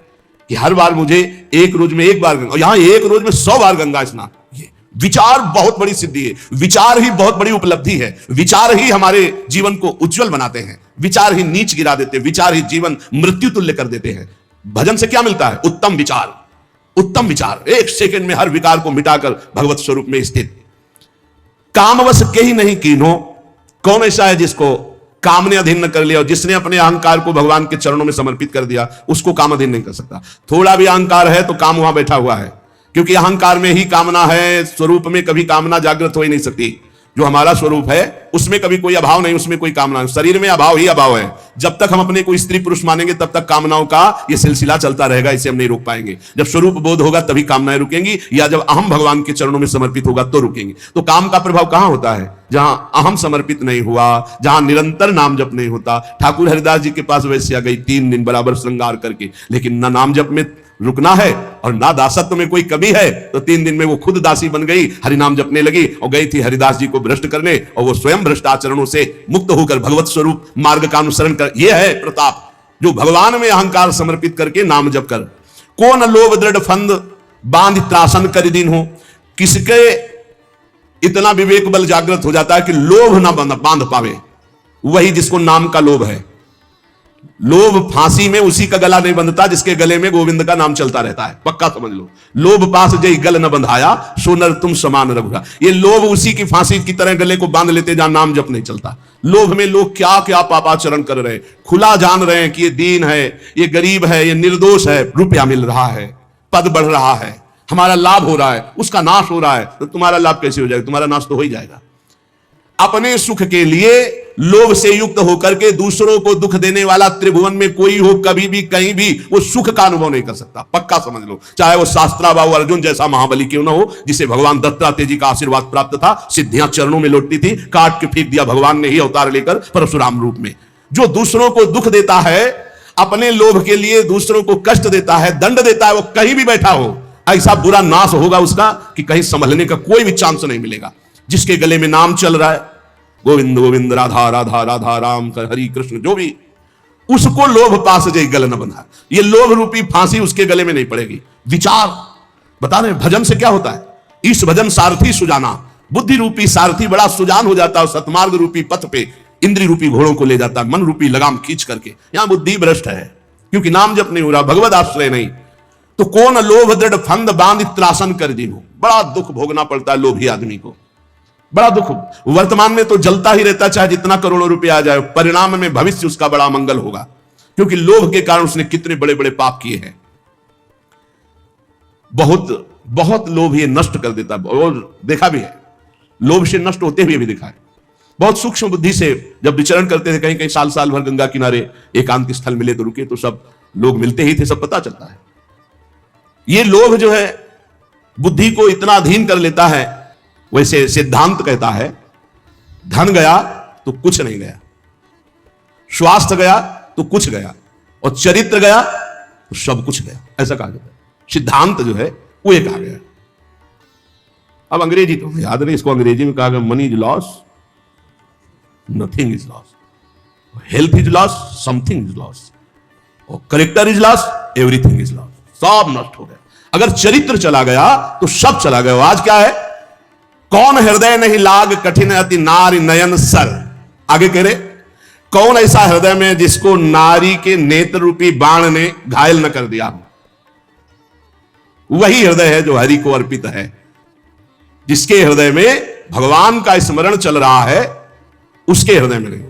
[SPEAKER 1] कि हर बार मुझे एक रोज में 1 बार गंगा, यहां एक रोज में 100 बार गंगा स्नान। ये विचार बहुत बड़ी सिद्धि है, विचार ही बहुत बड़ी उपलब्धि है। विचार ही हमारे जीवन को उज्जवल बनाते हैं, विचार ही नीच गिरा देते हैं, विचार ही जीवन मृत्यु तुल्य कर देते हैं। भजन से क्या मिलता है? उत्तम विचार, उत्तम विचार, 1 सेकंड में हर विकार को मिटाकर भगवत स्वरूप में स्थित। कामवश के ही नहीं कीन्हो, कौन ऐसा है जिसको काम ने अधीन न कर लिया? और जिसने अपने अहंकार को भगवान के चरणों में समर्पित कर दिया, उसको काम अधीन नहीं कर सकता। थोड़ा भी अहंकार है तो काम वहां बैठा हुआ है, क्योंकि अहंकार में ही कामना है। स्वरूप में कभी कामना जागृत हो ही नहीं सकती। जो हमारा स्वरूप है उसमें कभी कोई अभाव नहीं, उसमें कोई कामना नहीं। शरीर में अभाव ही अभाव है। जब तक हम अपने को स्त्री पुरुष मानेंगे तब तक कामनाओं का यह सिलसिला चलता रहेगा, इसे हम नहीं रोक पाएंगे। जब स्वरूप बोध होगा तभी कामनाएं रुकेंगी, या जब अहम भगवान के चरणों में समर्पित होगा तो रुकेंगी। तो काम का प्रभाव कहां होता है? जहां अहम समर्पित नहीं हुआ, जहां निरंतर नाम जप नहीं होता। ठाकुर हरिदास जी के पास वैश्या गई 3 दिन बराबर श्रृंगार करके, लेकिन ना नाम जप में रुकना है और ना दासत्व में कोई कमी है। तो 3 दिन में वो खुद दासी बन गई, हरिनाम जपने लगी और गई थी हरिदास जी को भ्रष्ट करने, और वो स्वयं भ्रष्ट आचरणों से मुक्त होकर भगवत स्वरूप मार्ग का अनुसरण कर। यह है प्रताप, जो भगवान में अहंकार समर्पित करके नाम जप कर। कौन लोभ दृढ़ फंद बांध त्रासन कर दिन हो, किसके इतना विवेक बल जागृत हो जाता है कि लोभ ना बांध पावे? वही जिसको नाम का लोभ है। लोभ फांसी में उसी का गला नहीं बंधता जिसके गले में गोविंद का नाम चलता रहता है, पक्का समझ लो। लोभ पास जय गल न बंधाया, सोनर तुम समान रघुरा। ये लोभ उसी की फांसी की तरह गले को बांध लेते जहां नाम जप नहीं चलता। लोभ में लोग क्या क्या पापाचरण कर रहे हैं, खुला जान रहे हैं कि ये दीन है, ये गरीब है, ये निर्दोष है। रुपया मिल रहा है, पद बढ़ रहा है, हमारा लाभ हो रहा है, उसका नाश हो रहा है। तो तुम्हारा लाभ कैसे हो जाएगा? तुम्हारा नाश तो हो ही जाएगा। अपने सुख के लिए लोभ से युक्त होकर के दूसरों को दुख देने वाला त्रिभुवन में कोई हो, कभी भी कहीं भी वो सुख का अनुभव नहीं कर सकता, पक्का समझ लो। चाहे वो शास्त्राबाहु अर्जुन जैसा महाबली क्यों ना हो, जिसे भगवान दत्तात्रेय जी का आशीर्वाद प्राप्त था, सिद्धियां चरणों में लौटती थी, काट के फेंक दिया भगवान ने ही अवतार लेकर परशुराम रूप में। जो दूसरों को दुख देता है, अपने लोभ के लिए दूसरों को कष्ट देता है, दंड देता है, वो कहीं भी बैठा हो, ऐसा बुरा नाश होगा उसका कि कहीं संभलने का कोई भी चांस नहीं मिलेगा। जिसके गले में नाम चल रहा है, गोविंद गोविंद राधा राधा राधा राम हरि कृष्ण, जो भी, उसको लोभ पास जय गल न बंधा। ये लोभ रूपी फांसी उसके गले में नहीं पड़ेगी। विचार बता रहे भजन से क्या होता है? इस भजन सारथी सुजाना, बुद्धि रूपी सारथी बड़ा सुजान हो जाता है, सतमार्ग रूपी पथ पे इंद्रिय रूपी घोड़ों को ले जाता है, मन रूपी लगाम खींच करके। यहां बुद्धि भ्रष्ट है क्योंकि नाम जप नहीं हो रहा, भगवत आश्रय नहीं। तो कौन लोभ दृढ़ फंद बांध त्रासन कर दीनो। बड़ा दुख भोगना पड़ता है लोभी आदमी को, बड़ा दुख। वर्तमान में तो जलता ही रहता, चाहे जितना करोड़ों रुपया आ जाए, परिणाम में भविष्य उसका बड़ा मंगल होगा, क्योंकि लोभ के कारण उसने कितने बड़े बड़े पाप किए हैं। बहुत बहुत लोभ ये नष्ट कर देता, और देखा भी है, लोभ से नष्ट होते हुए भी देखा है। बहुत सूक्ष्म बुद्धि से जब विचरण करते थे, कहीं कहीं साल साल भर गंगा किनारे एकांत स्थल मिले तो रुके, तो सब लोग मिलते ही थे, सब पता चलता है। ये लोभ जो है बुद्धि को इतना अधीन कर लेता है वैसे सिद्धांत कहता है धन गया तो कुछ नहीं गया, स्वास्थ्य गया तो कुछ गया, और चरित्र गया तो सब कुछ गया, ऐसा कहा जाता है। सिद्धांत जो है वो एक आ गया। अब अंग्रेजी तो याद नहीं, इसको अंग्रेजी में कहा गया money is loss, nothing is loss, health is loss, something is loss, और character is loss, everything is loss, सब नष्ट हो गया। अगर चरित्र चला गया तो सब चला गया। आज क्या है, कौन हृदय नहीं लाग कठिन अति नारी नयन सर, आगे कह रहे कौन ऐसा हृदय में जिसको नारी के नेत्र रूपी बाण ने घायल न कर दिया। वही हृदय है जो हरि को अर्पित है, जिसके हृदय में भगवान का स्मरण चल रहा है, उसके हृदय में नहीं।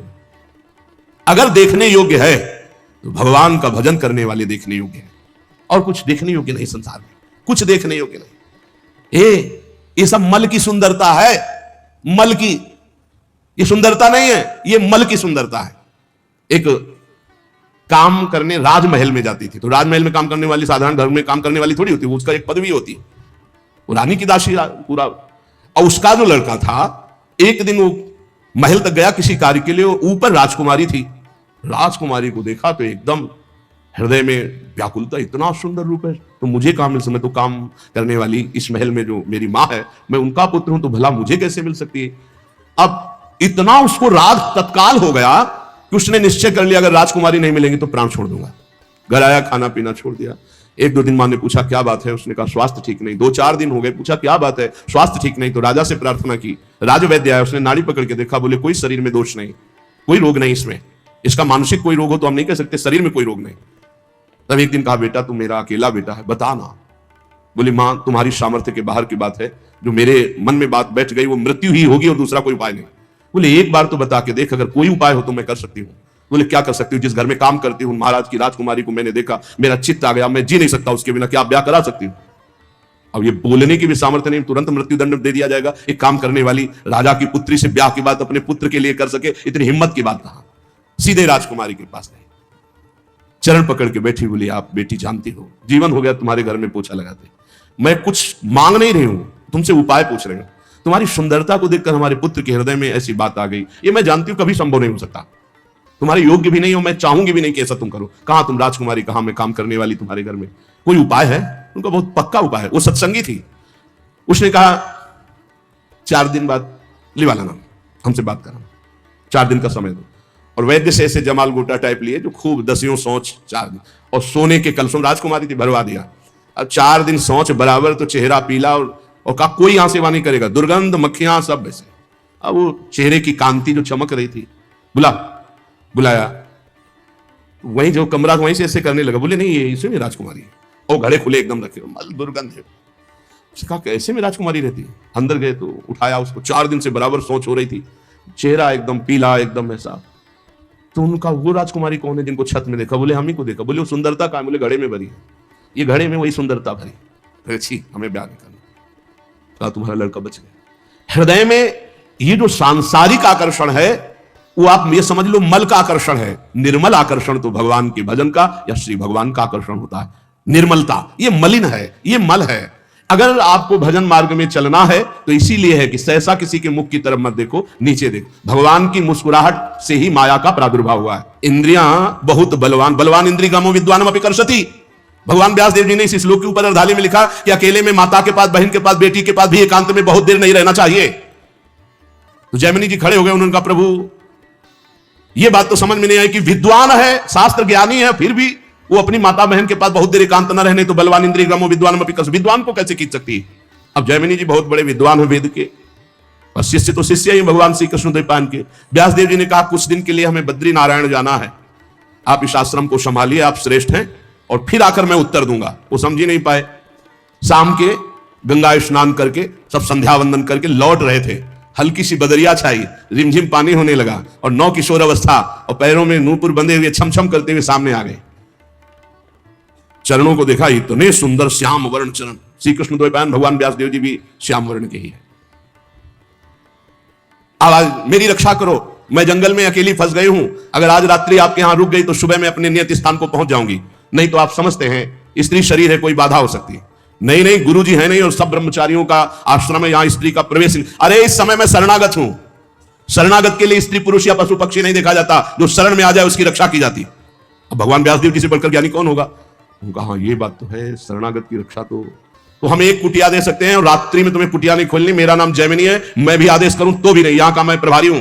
[SPEAKER 1] अगर देखने योग्य है तो भगवान का भजन करने वाले देखने योग्य है, और कुछ देखने योग्य नहीं संसार में, कुछ देखने योग्य नहीं। ये सब मल की सुंदरता है, मल की, ये सुंदरता नहीं है, ये मल की सुंदरता है। एक काम करने राजमहल में जाती थी, तो राजमहल में काम करने वाली साधारण घर में काम करने वाली थोड़ी होती, उसका एक पदवी होती, वो रानी की दासी पूरा। और उसका जो लड़का था, एक दिन वो महल तक गया किसी कार्य के लिए, ऊपर राजकुमारी थी, राजकुमारी को देखा तो एकदम हृदय में व्याकुलता, इतना सुंदर रूप है तो मुझे कहां मिल सकता, मैं तो काम करने वाली इस महल में जो मेरी मां है, मैं उनका पुत्र हूं, तो भला मुझे कैसे मिल सकती है। अब इतना उसको राग तत्काल हो गया कि उसने निश्चय कर लिया अगर राजकुमारी नहीं मिलेंगी तो प्राण छोड़ दूंगा। घर आया, खाना पीना छोड़ दिया। एक दो दिन मां ने पूछा क्या बात है, उसने कहा स्वास्थ्य ठीक नहीं। 2-4 दिन हो गए, पूछा क्या बात है, स्वास्थ्य ठीक नहीं। तो राजा से प्रार्थना की, राजवैद्य आया, उसने नाड़ी पकड़ के देखा, बोले कोई शरीर में दोष नहीं, कोई रोग नहीं इसमें, इसका मानसिक कोई रोग हो तो हम नहीं कह सकते, शरीर में कोई रोग नहीं। तब एक दिन कहा बेटा तू मेरा अकेला बेटा है, बता ना। बोली मां तुम्हारी सामर्थ्य के बाहर की बात है, जो मेरे मन में बात बैठ गई वो मृत्यु ही होगी और दूसरा कोई उपाय नहीं। बोले एक बार तो बता के देख, अगर कोई उपाय हो तो मैं कर सकती हूँ। बोले क्या कर सकती हूँ, जिस घर में काम करती हूँ महाराज की राजकुमारी को मैंने देखा, मेरा चित्त आ गया, मैं जी नहीं सकता उसके बिना, क्या आप ब्याह करा सकती हूँ। अब ये बोलने की भी सामर्थ्य नहीं, तुरंत मृत्युदंड दे दिया जाएगा। एक काम करने वाली राजा की पुत्री से ब्याह की बात अपने पुत्र के लिए कर सके, इतनी हिम्मत की बात कहां। सीधे राजकुमारी के पास गए, चरण पकड़ के बैठी, बोली आप बेटी जानती हो जीवन हो गया तुम्हारे घर में पोछा लगाते, मैं कुछ मांग नहीं रही हूं, तुमसे उपाय पूछ रही हूं। तुम्हारी सुंदरता को देखकर हमारे पुत्र के हृदय में ऐसी बात आ गई, ये मैं जानती हूं कभी संभव नहीं हो सकता, तुम्हारे योग्य भी नहीं हो, मैं चाहूंगी भी नहीं कि ऐसा तुम करो। कहां तुम राजकुमारी, कहां मैं काम करने वाली तुम्हारे घर में, कोई उपाय है? उनका बहुत पक्का उपाय है, वो सत्संगी थी। उसने कहा 4 दिन बाद लिवा लाना, हमसे बात करना, 4 दिन का समय दो। और वैद्य से ऐसे जमाल गोटा टाइप लिए जो खूब 10 सोच 4 दिन, और सोने के कलशों, राजकुमारी थी, भरवा दिया। अब 4 दिन सोच बराबर, तो चेहरा पीला, और कहा कोई यहां सेवा नहीं करेगा, दुर्गंध मक्खियां सब ऐसे। अब वो चेहरे की कांति जो चमक रही थी, बुलाया, वहीं जो कमरा वहीं से ऐसे करने लगा। बोले नहीं ये इसी में राजकुमारी है, और घड़े खुले एकदम रखे, दुर्गंध है। उसने कहा कैसे में राजकुमारी रहती है। अंदर गए तो उठाया उसको, 4 दिन से बराबर सोच हो रही थी, चेहरा एकदम पीला, एकदम ऐसा। तो उनका वो राजकुमारी कौन है जिनको छत में देखा? बोले हम ही को देखा। बोले वो सुंदरता कहां? बोले घड़े में भरी है, ये घड़े में वही सुंदरता भरी। अच्छी हमें ब्याह नहीं करना। कहा तुम्हारा लड़का बच गया। हृदय में ये जो सांसारिक आकर्षण है वो आप ये समझ लो मल का आकर्षण है। निर्मल आकर्षण तो भगवान के भजन का या श्री भगवान का आकर्षण होता है। निर्मलता ये मलिन है, ये मल है। अगर आपको भजन मार्ग में चलना है तो इसीलिए है कि सहसा किसी के मुख की तरफ मत देखो, नीचे देखो। भगवान की मुस्कुराहट से ही माया का प्रादुर्भाव हुआ है। इंद्रियां बहुत बलवान, बलवान इंद्रियगमो विद्वानम अपि कर्षति। भगवान व्यास देव जी ने इस श्लोक के ऊपर अर्धाली में लिखा कि अकेले में माता के पास, बहन के पास, बेटी के पास भी एकांत में बहुत देर नहीं रहना चाहिए। तो जैमिनी जी खड़े हो गए, उन्होंने कहा प्रभु ये बात तो समझ में नहीं आई कि विद्वान है, शास्त्र ज्ञानी है, फिर भी वो अपनी माता बहन के पास बहुत देर एकांत न रहने, तो बलवान इंद्रियगमो विद्वानम अपि कर्षति, विद्वान को कैसे खींच सकती है। अब जैमिनी जी बहुत बड़े विद्वान है वेद के, और शिष्य तो शिष्य ही भगवान श्री कृष्ण द्वैपायन के। व्यास देव जी ने कहा कुछ दिन के लिए हमें बद्री नारायण जाना है, आप इस आश्रम को संभालिए, आप श्रेष्ठ हैं, और फिर आकर मैं उत्तर दूंगा। वो समझ ही नहीं पाए। शाम के गंगा स्नान करके सब संध्या वंदन करके लौट रहे थे, हल्की सी बदरिया छाई, रिमझिम पानी होने लगा, और 9 किशोर अवस्था और पैरों में नूपुर बंधे हुए छम छम करते हुए सामने आ गए। चरणों को देखा, इतने सुंदर श्याम वर्ण चरण। श्री कृष्ण द्वैपायन भगवान व्यास देव जी भी श्याम वर्ण के ही है। आवाज मेरी रक्षा करो, मैं जंगल में अकेली फंस गई हूं, अगर आज रात्रि आपके यहां रुक गई तो सुबह मैं अपने नियत स्थान को पहुंच जाऊंगी, नहीं तो आप समझते हैं स्त्री शरीर है, कोई बाधा हो सकती है। नहीं नहीं, गुरुजी है नहीं और सब ब्रह्मचारियों का आश्रम है, यहां स्त्री का प्रवेश नहीं। अरे इस समय मैं शरणागत हूं, शरणागत के लिए स्त्री पुरुष या पशु पक्षी नहीं देखा जाता, जो शरण में आ जाए उसकी रक्षा की जाती। अब भगवान व्यासदेव जी से बढ़कर ज्ञानी कौन होगा? उनका हाँ ये बात तो है, शरणागत की रक्षा तो हम एक कुटिया दे सकते हैं और रात्रि में तुम्हें कुटिया नहीं खोलनी। मेरा नाम जैमिनी है, मैं भी आदेश करूं तो भी नहीं, यहां का मैं प्रभारी हूं।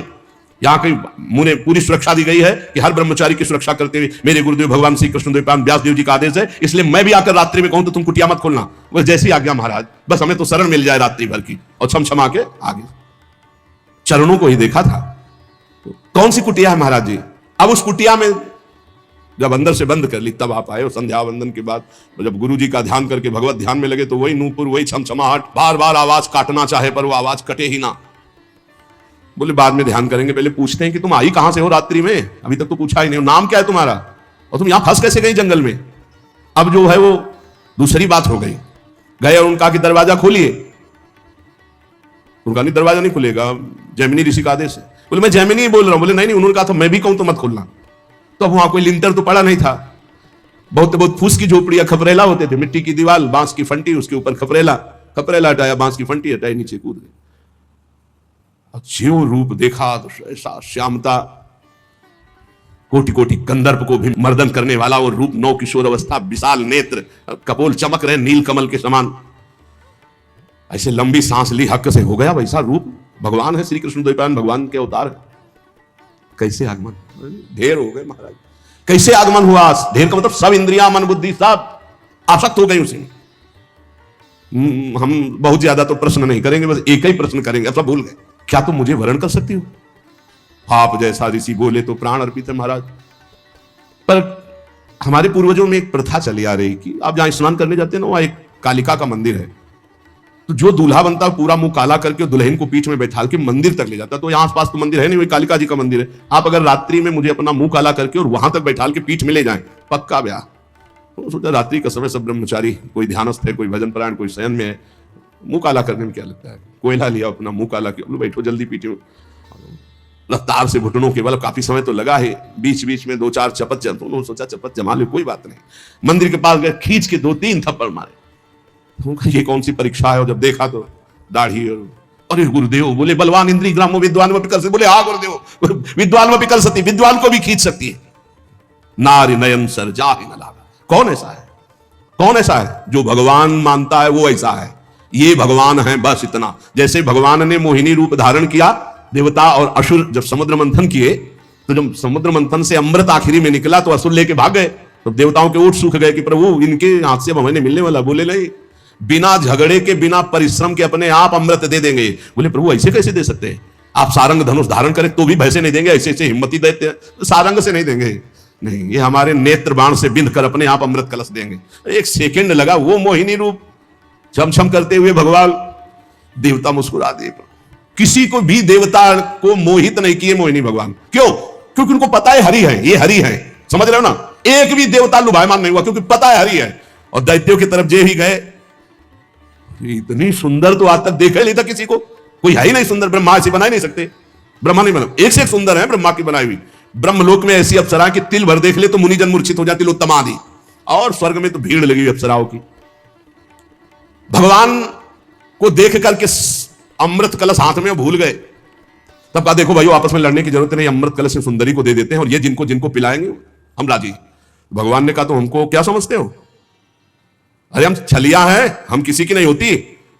[SPEAKER 1] यहां की मुझे पूरी सुरक्षा दी गई है कि हर ब्रह्मचारी की सुरक्षा करते हुए मेरे गुरुदेव भगवान श्री कृष्णदेव व्यासदेव जी का आदेश है, इसलिए मैं भी आकर रात्रि में कहूं तो तुम कुटिया मत खोलना। बस जैसी आज्ञा महाराज, बस हमें तो शरण मिल जाए रात्रि भर की और क्षमा के आगे। चरणों को ही देखा था। तो कौन सी कुटिया है महाराज जी? अब उस कुटिया में जब अंदर से बंद कर ली तब आप आए और संध्या वंदन के बाद जब गुरु जी का ध्यान करके भगवत ध्यान में लगे तो वही नूपुर, वही छमछमाहट, बार बार आवाज काटना चाहे पर वो आवाज कटे ही ना। बोले बाद में ध्यान करेंगे, पहले पूछते हैं कि तुम आई कहां से हो रात्रि में, अभी तक तो पूछा ही नहीं, नाम क्या है तुम्हारा और तुम यहां फंस कैसे गई जंगल में। अब जो है वो दूसरी बात हो गई। गए और उनका कि दरवाजा खोलिए, उनका नहीं दरवाजा नहीं खुलेगा, जैमिनी ऋषि का आदेश है। बोले मैं जैमिनी ही बोल रहा हूं। बोले नहीं नहीं, उन्होंने कहा था मैं भी कहूं तो मत खोलना। तो अब वहां कोई लिंटर तो पड़ा नहीं था, बहुत बहुत फूस की झोपड़ियां, खपरेला होते थे, मिट्टी की दीवार, बांस की फंटी, उसके ऊपर खपरेला हटाया, बांस की फंटी हटाई, नीचे कूद गए। ज्यों रूप देखा तो ऐसा श्यामता, कोटि कोटि कंदर्प को भी मर्दन करने वाला वो रूप, नौ किशोर अवस्था, विशाल नेत्र, कपोल चमक रहे नील कमल के समान। ऐसे लंबी सांस ली, हक से हो गया वैसा रूप। भगवान है, श्री कृष्ण द्वैपायन भगवान के अवतार है। कैसे आगमन, ढेर हो गए महाराज, कैसे आगमन हुआ? ढेर का मतलब सब इंद्रियां, मन बुद्धि सब आसक्त हो गई उसे। हम बहुत ज्यादा तो प्रश्न नहीं करेंगे, बस एक ही प्रश्न करेंगे, अब सब भूल गए। क्या तुम मुझे वरण कर सकती हो? आप जैसा ऋषि बोले तो प्राण अर्पित है महाराज। पर हमारे पूर्वजों में एक प्रथा चली आ रही कि आप जहां स्नान करने जाते हैं ना, वहां एक कालिका का मंदिर है, तो जो दूल्हा बनता है पूरा मुंह काला करके दुल्हन को पीठ में बैठा के मंदिर तक ले जाता है। तो यहां आसपास तो मंदिर है नहीं, वही कालिका जी का मंदिर है। आप अगर रात्रि में मुझे अपना मुंह काला करके और वहां तक बैठा के पीठ में ले जाएं, पक्का ब्याह। तो सोचा रात्रि का समय सब ब्रह्मचारी, कोई ध्यानस्थ है, कोई भजन परायण, कोई शयन में है, मुंह काला करने में क्या लगता है? कोयला लिया, अपना मुंह काला किया, बैठो जल्दी पीठ में, रफ्तार से घुटनों के बल, काफी समय तो लगा है, बीच बीच में 2-4 चपत जम, उन्होंने सोचा चपत जमा ले, कोई बात नहीं। मंदिर के पास गए, खींच के 2-3 थप्पड़ मारे। ये कौन सी परीक्षा है? और जब देखा तो दाढ़ी और अरे गुरुदेव, बोले बलवान इंद्री ग्रामो विद्वान व विकल सती। बोले हाँ गुरुदेव, विद्वान व विकल सती, विद्वान को भी खींच सकती है। नारी नयन सर जाहि न लागा। कौन ऐसा है? कौन ऐसा है जो भगवान मानता है? वो ऐसा है, ये भगवान है, बस इतना। जैसे भगवान ने मोहिनी रूप धारण किया, देवता और असुर जब समुद्र मंथन किए, तो जब समुद्र मंथन से अमृत आखिरी में निकला तो असुर लेके भाग गए। तो देवताओं के ओठ सूख गए कि प्रभु इनके हाथ से अब हमें मिलने वाला। बोले नहीं, बिना झगड़े के, बिना परिश्रम के अपने आप अमृत दे देंगे। बोले प्रभु ऐसे कैसे दे सकते हैं? आप सारंग धनुष धारण करें तो भी भैसे नहीं देंगे, ऐसे ऐसे हिम्मती देते हैं, तो सारंग से नहीं देंगे। नहीं, ये हमारे नेत्र बाण से बिंद कर अपने आप अमृत कलश देंगे। एक सेकंड लगा, वो मोहिनी रूप छमछम करते हुए भगवान, देवता मुस्कुरा दिए। किसी को भी देवता को मोहित नहीं किए मोहिनी भगवान। क्यों? क्योंकि उनको पता है हरि है, ये हरि है। समझ रहे हो ना? एक भी देवता लुभायमान नहीं हुआ क्योंकि पता है हरि है। और दैत्यों की तरफ जे ही गए, इतनी सुंदर तो आज तक देखा ही नहीं था किसी को, कोई है ही नहीं सुंदर। ब्रह्मा ऐसी बना ही नहीं सकते, ब्रह्मा नहीं बना, एक से एक सुंदर है ब्रह्मा की बनाई हुई। ब्रह्मलोक में ऐसी अप्सरा कि तिल भर देख ले तो मुनिजन मूर्छित हो जाती, लोग आदि। और स्वर्ग में तो भीड़ लगी हुई अप्सराओं की। भगवान को देख करके अमृत कलश हाथ में भूल गए। तब कहा देखो भाई आपस में लड़ने की जरूरत नहीं, अमृत कलश सुंदरी को दे देते हैं और ये जिनको जिनको पिलाएंगे हम राजी। भगवान ने कहा तो हमको क्या समझते हो? अरे हम छलिया हैं, हम किसी की नहीं होती।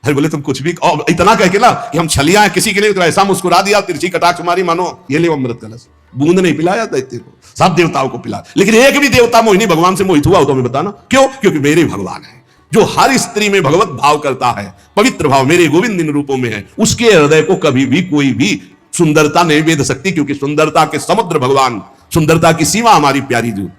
[SPEAKER 1] अरे बोले तुम कुछ भी इतना कह के ना कि हम छलिया हैं किसी के नहीं, तो ऐसा मुस्कुरा दिया, तिरछी कटाक्ष मारी, मानो ये ले अमृत कलश। बूंद नहीं पिलाया दैत्य को, सब देवताओं को पिला। लेकिन एक भी देवता मोहिनी भगवान से मोहित हुआ हो तो हमें बताना। क्यों? क्योंकि मेरे भगवान है जो हर स्त्री में भगवत भाव करता है, पवित्र भाव मेरे गोविंद इन रूपों में है। उसके हृदय को कभी भी कोई भी सुंदरता नहीं भेद सकती, क्योंकि सुंदरता के समुद्र भगवान, सुंदरता की सीमा हमारी प्यारी जो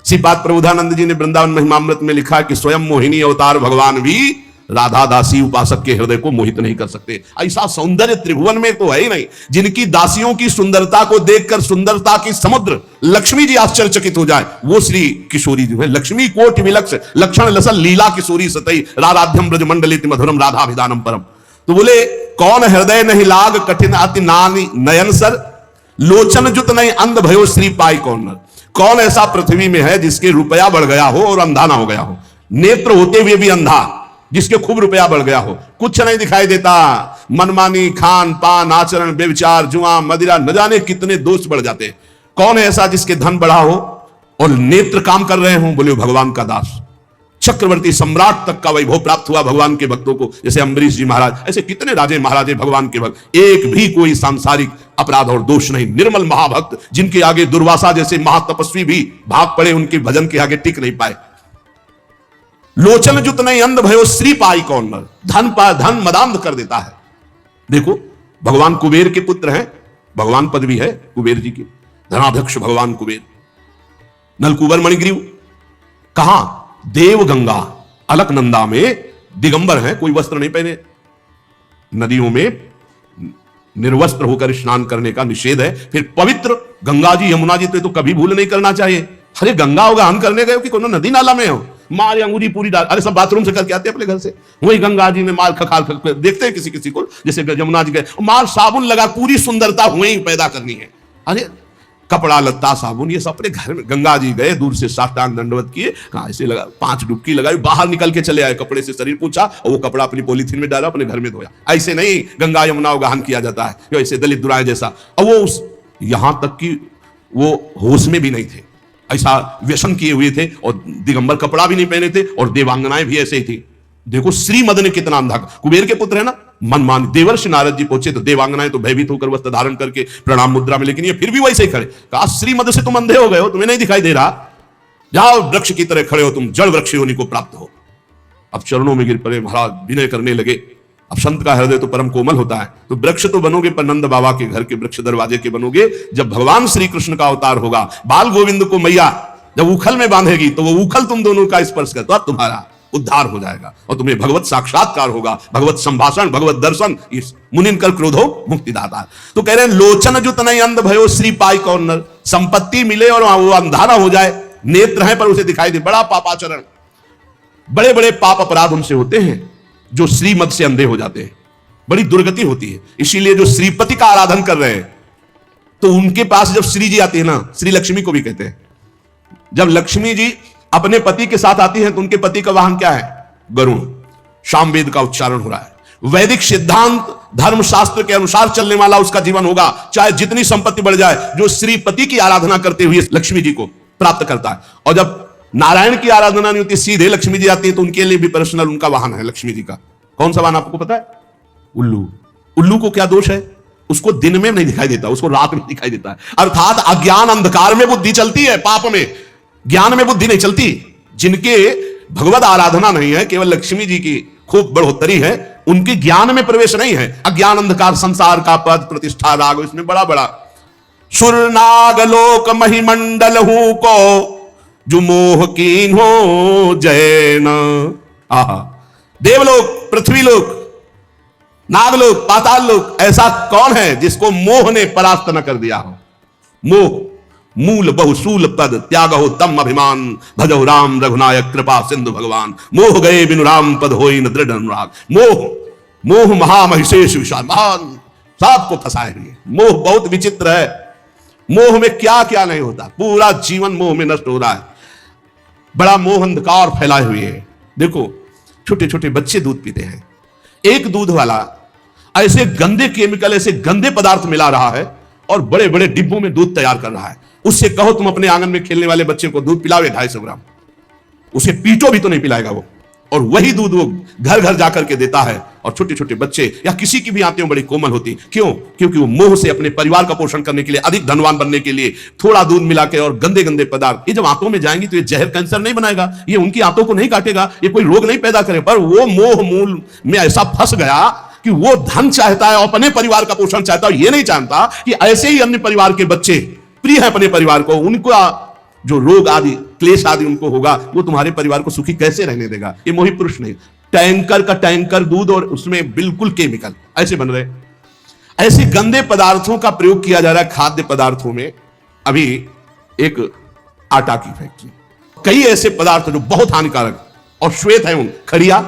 [SPEAKER 1] श्रीपाद प्रबोधानंद जी ने वृंदावन महिमामृत में लिखा कि स्वयं मोहिनी अवतार भगवान भी राधा दासी उपासक के हृदय को मोहित नहीं कर सकते। ऐसा सौंदर्य त्रिभुवन में तो है ही नहीं। जिनकी दासियों की सुंदरता को देखकर सुंदरता की समुद्र लक्ष्मी जी आश्चर्यचकित हो जाए, वो श्री किशोरी जो है। लक्ष्मी कोटि विलक्ष लक्षण लसल लीला किशोरी सतई राराध्यम ब्रज मंडलित मधुरम राधा विधानम परम। तो बोले कौन हृदय नहीं लाग कठिन अति नानी नयन सर, लोचन जुत नहीं अंध भयो श्री पाई कौन नर। कौन ऐसा पृथ्वी में है जिसके रुपया बढ़ गया हो और अंधा ना हो गया हो, नेत्र होते हुए भी अंधा, जिसके खूब रुपया बढ़ गया हो, कुछ नहीं दिखाई देता, मनमानी, खान पान, आचरण, व्यभिचार, जुआ, मदिरा, न जाने कितने दोष बढ़ जाते हैं। कौन है ऐसा जिसके धन बढ़ा हो और नेत्र काम कर रहे हो? बोले भगवान का दास। चक्रवर्ती सम्राट तक का वैभव प्राप्त हुआ भगवान के भक्तों को, जैसे अम्बरीश जी महाराज, ऐसे कितने राजे महाराजे भगवान के भक्त, एक भी कोई सांसारिक अपराध और दोष नहीं, निर्मल महाभक्त, जिनके आगे दुर्वासा जैसे महातपस्वी भी भाग पड़े, उनके भजन के आगे टिक नहीं पाए। लोचन जुत नहीं अंध भयो श्री पाई कौन नर, धन मदांध कर देता है। देखो भगवान कुबेर के पुत्र हैं, भगवान पदवी है कुबेर जी की, धनाध्यक्ष भगवान कुबेर, नलकुबर मणिग्रीव, कहां? देवगंगा अलकनंदा में दिगंबर हैं, कोई वस्त्र नहीं पहने, नदियों में निर्वस्त्र होकर स्नान करने का निषेध है। फिर पवित्र गंगा जी यमुना जी तो कभी भूल नहीं करना चाहिए। अरे गंगा हो गहन करने गए हो कि कोनो नदी नाला में हो, मार अंगूरी पूरी डाल, अरे सब बाथरूम से करके आते हैं अपने घर से, वही गंगा जी में मार खखाल देखते हैं किसी किसी को, जैसे यमुना जी गए मार साबुन लगा, पूरी सुंदरता वहीं पैदा करनी है। अरे कपड़ा लत्ता साबुन ये सब अपने घर में, गंगा जी गए दूर से साष्टांग दंडवत किए, कहा ऐसे लगा, 5 डुबकी लगाई, बाहर निकल के चले आए, कपड़े से शरीर पूछा और वो कपड़ा अपनी पॉलीथीन में डाला, अपने घर में धोया। ऐसे नहीं गंगा यमुना गहन किया जाता है, ऐसे दलित दुराए जैसा। और वो यहां तक कि वो होश में भी नहीं थे, ऐसा व्यसन किए हुए थे, और दिगंबर कपड़ा भी नहीं पहने थे, और देवांगनाएं भी ऐसे ही थी। देखो श्रीमद ने कितना अंधा, कुबेर के पुत्र है ना, मनमान। देवर्षि नारद जी पहुंचे तो देवांगनाएं तो भयभीत होकर वस्त्र धारण करके प्रणाम मुद्रा में, लेकिन ये फिर भी वैसे ही खड़े। कहा श्रीमद से तुम अंधे हो गए हो, तुम्हें नहीं दिखाई दे रहा, जाओ वृक्ष की तरह खड़े हो, तुम जड़ वृक्ष होने को प्राप्त हो। अब चरणों में गिर पड़े, महाराज विनय करने लगे। अब संत का हृदय तो परम कोमल होता है, तो वृक्ष तो बनोगे पर नंद बाबा के घर के वृक्ष दरवाजे के बनोगे। जब भगवान श्री कृष्ण का अवतार होगा, बाल गोविंद को मैया जब उखल में बांधेगी, तो वो उखल तुम दोनों का स्पर्श कर, तो अब तुम्हारा उद्धार हो जाएगा और तुम्हें भगवत साक्षात्कार होगा, भगवत संभाषण, भगवत दर्शन। इस मुनिन कर क्रोधो मुक्तिदाता। तो कह रहे हैं लोचन जुत नहीं अंध भयो श्री पाई कौन नर, संपत्ति मिले और वो अंधा ना हो जाए, नेत्र है पर उसे दिखाई दे, बड़ा पापाचरण, बड़े बड़े पाप अपराध उनसे होते हैं जो श्रीमद से अंधे हो जाते हैं, बड़ी दुर्गति होती है। इसीलिए जो श्रीपति का आराधन कर रहे हैं, तो उनके पास जब श्री जी आती है ना, श्री लक्ष्मी को भी कहते हैं, जब लक्ष्मी जी अपने पति के साथ आती हैं तो उनके पति का वाहन क्या है? गरुड़। सामवेद का उच्चारण हो रहा है, वैदिक सिद्धांत धर्म शास्त्र के अनुसार चलने वाला उसका जीवन होगा, चाहे जितनी संपत्ति बढ़ जाए, जो श्रीपति की आराधना करते हुए लक्ष्मी जी को प्राप्त करता है। और जब नारायण की आराधना नहीं होती, सीधे लक्ष्मी जी आती है, तो उनके लिए भी पर्सनल उनका वाहन है लक्ष्मी जी का। कौन सा वाहन आपको पता है? उल्लू। उल्लू को क्या दोष है? उसको दिन में नहीं दिखाई देता, उसको रात में दिखाई देता है। अर्थात अज्ञान अंधकार में बुद्धि चलती है, पाप में, ज्ञान में बुद्धि नहीं चलती। जिनके भगवत आराधना नहीं है, केवल लक्ष्मी जी की खूब बढ़ोतरी है, उनके ज्ञान में प्रवेश नहीं है। अज्ञान अंधकार, संसार का पद प्रतिष्ठा राग, इसमें बड़ा बड़ा सुर नाग लोक महिमंडल हूं को जो मोह कीन हो जैन। आहा, देवलोक, पृथ्वीलोक, नागलोक, पाताल लोक, ऐसा कौन है जिसको मोह ने परास्त न कर दिया हो? मोह मूल बहुसूल पद त्याग हो तम अभिमान, भजो राम रघुनायक कृपा सिंधु भगवान। मोह गए बिनु राम पद होई न दृढ़ अनुराग। मोह, मोह महामहिषेश विशाल, महान सबको फंसाए हुए। मोह बहुत विचित्र है, मोह में क्या क्या नहीं होता, पूरा जीवन मोह में नष्ट हो रहा है। बड़ा मोह अंधकार फैलाए हुए है। देखो छोटे छोटे बच्चे दूध पीते हैं, एक दूध वाला ऐसे गंदे केमिकल, ऐसे गंदे पदार्थ मिला रहा है और बड़े बड़े डिब्बों में दूध तैयार कर रहा है। उससे कहो तुम अपने आंगन में खेलने वाले बच्चे को दूध पिलाओ 250 ग्राम, उसे पीटो भी तो नहीं पिलाएगा वो, और वही दूध वो घर घर जाकर के देता है। और छोटे छोटे बच्चे या किसी की भी आंतें बड़ी कोमल होती, क्यों? क्योंकि वो मोह से अपने परिवार का पोषण करने के लिए, अधिक धनवान बनने के लिए थोड़ा दूध मिला के और गंदे गंदे पदार्थ, ये जब आंतों में जाएंगी तो ये जहर कैंसर नहीं बनाएगा, ये उनकी आंतों को नहीं काटेगा, ये कोई रोग नहीं पैदा करे, पर वो मोह मूल में ऐसा फंस गया कि वो धन चाहता है, अपने परिवार का पोषण चाहता है, ये नहीं जानता कि ऐसे ही अन्य परिवार के बच्चे प्रिय है अपने परिवार को, उनका जो रोग आदि क्लेश आदि उनको होगा, वो तुम्हारे परिवार को सुखी कैसे रहने देगा? ये मोही पुरुष नहीं, टैंकर का टैंकर दूध और उसमें बिल्कुल केमिकल ऐसे बन रहे, ऐसे गंदे पदार्थों का प्रयोग किया जा रहा है खाद्य पदार्थों में। अभी एक आटा की फैक्ट्री, कई ऐसे पदार्थ जो बहुत हानिकारक और श्वेत है, उन खड़िया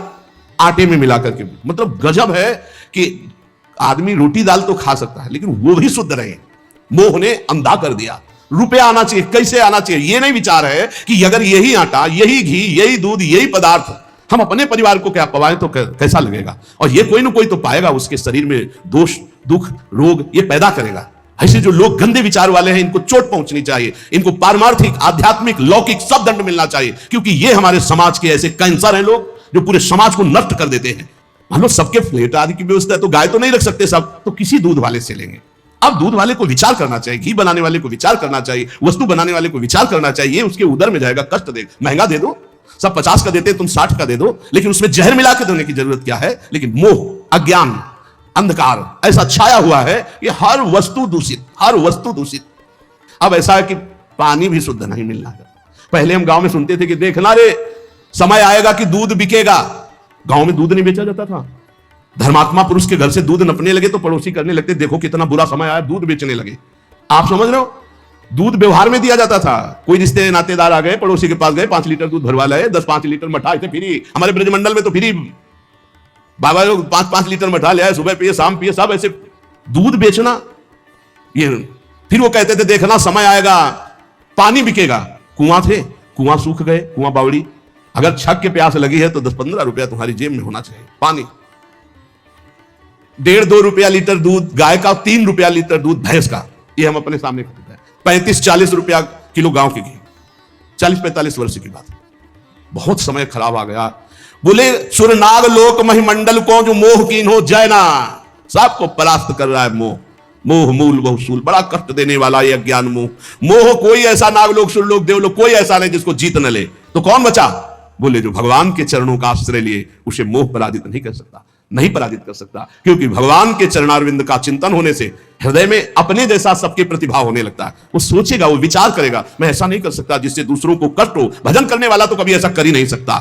[SPEAKER 1] आटे में मिलाकर के, मतलब गजब है कि आदमी रोटी दाल तो खा सकता है लेकिन वो भी शुद्ध रहे। मोह ने अंधा कर दिया। रुपया आना चाहिए, कैसे आना चाहिए, ये नहीं विचार है कि अगर यही आटा, यही घी, यही दूध, यही पदार्थ हम अपने परिवार को क्या पवाएं तो कैसा लगेगा, और ये कोई ना कोई तो पाएगा, उसके शरीर में दोष, दुख, रोग ये पैदा करेगा। ऐसे जो लोग गंदे विचार वाले हैं, इनको चोट पहुंचनी चाहिए, इनको पारमार्थिक, आध्यात्मिक, लौकिक सब दंड मिलना चाहिए, क्योंकि ये हमारे समाज के ऐसे कैंसर हैं लोग जो पूरे समाज को नष्ट कर देते हैं। मान लो सबके फ्लेट आदि की व्यवस्था है तो गाय तो नहीं रख सकते सब, तो किसी दूध वाले से लेंगे। अब दूध वाले को विचार करना चाहिए, घी बनाने वाले को विचार करना चाहिए, वस्तु बनाने वाले को विचार करना चाहिए, उसके उदर में जाएगा, कष्ट देगा। महंगा दे दो, सब 50 का देते तुम 60 का दे दो, लेकिन उसमें जहर मिला के देने की जरूरत क्या है। लेकिन मोह, अज्ञान, अंधकार ऐसा छाया हुआ है कि हर वस्तु दूषित, हर वस्तु दूषित। अब ऐसा है कि पानी भी शुद्ध नहीं मिल रहा है। पहले हम गांव में सुनते थे कि देखना रे समय आएगा कि दूध बिकेगा। गांव में दूध नहीं बेचा जाता था। धर्मात्मा पुरुष के घर से दूध नपने लगे तो पड़ोसी करने लगते, देखो कितना बुरा समय आया, दूध बेचने लगे। आप समझ रहे हो, दूध व्यवहार में दिया जाता था। कोई रिश्ते नातेदार आ गए, पड़ोसी के पास गए, 5 लीटर दूध भरवा लाए, 10-5 लीटर मठा थे फ्री। हमारे ब्रजमंडल में तो फ्री बाबा लोग 5-5 लीटर मठा ले आए, सुबह पिए शाम पिए, सब ऐसे दूध बेचना। ये फिर वो कहते थे देखना समय आएगा पानी बिकेगा। कुआं थे, कुआं सूख गए, कुआं बावड़ी, अगर छक के प्यास लगी है तो 10-15 रुपया तुम्हारी जेब में होना चाहिए। पानी 1.5-2 रुपया लीटर दूध गाय का, 3 रुपया लीटर दूध भैंस का, ये हम अपने सामने खरीदा है। 35-40 रुपया किलो गांव की घी, 40-45 वर्ष की बात। बहुत समय खराब आ गया। बोले सुरनाग लोक महिमंडल को जो मोह कीन हो जैना, सबको परास्त कर रहा है मोह। मोह मूल बहुसूल, बड़ा कष्ट देने वाला ये अज्ञान मोह। मोह कोई ऐसा नागलोक, सुरलोक, देवलोक कोई ऐसा नहीं जिसको जीत न ले। तो कौन बचा? बोले जो भगवान के चरणों का आश्रय लिए, उसे मोह पराजित नहीं कर सकता, नहीं पराजित कर सकता, क्योंकि भगवान के चरणारविंद का चिंतन होने से हृदय में अपने जैसा सबके प्रतिभाव होने लगता है। वो सोचेगा, वो विचार करेगा, मैं ऐसा नहीं कर सकता जिससे दूसरों को कष्ट हो। भजन करने वाला तो कभी ऐसा कर ही नहीं सकता,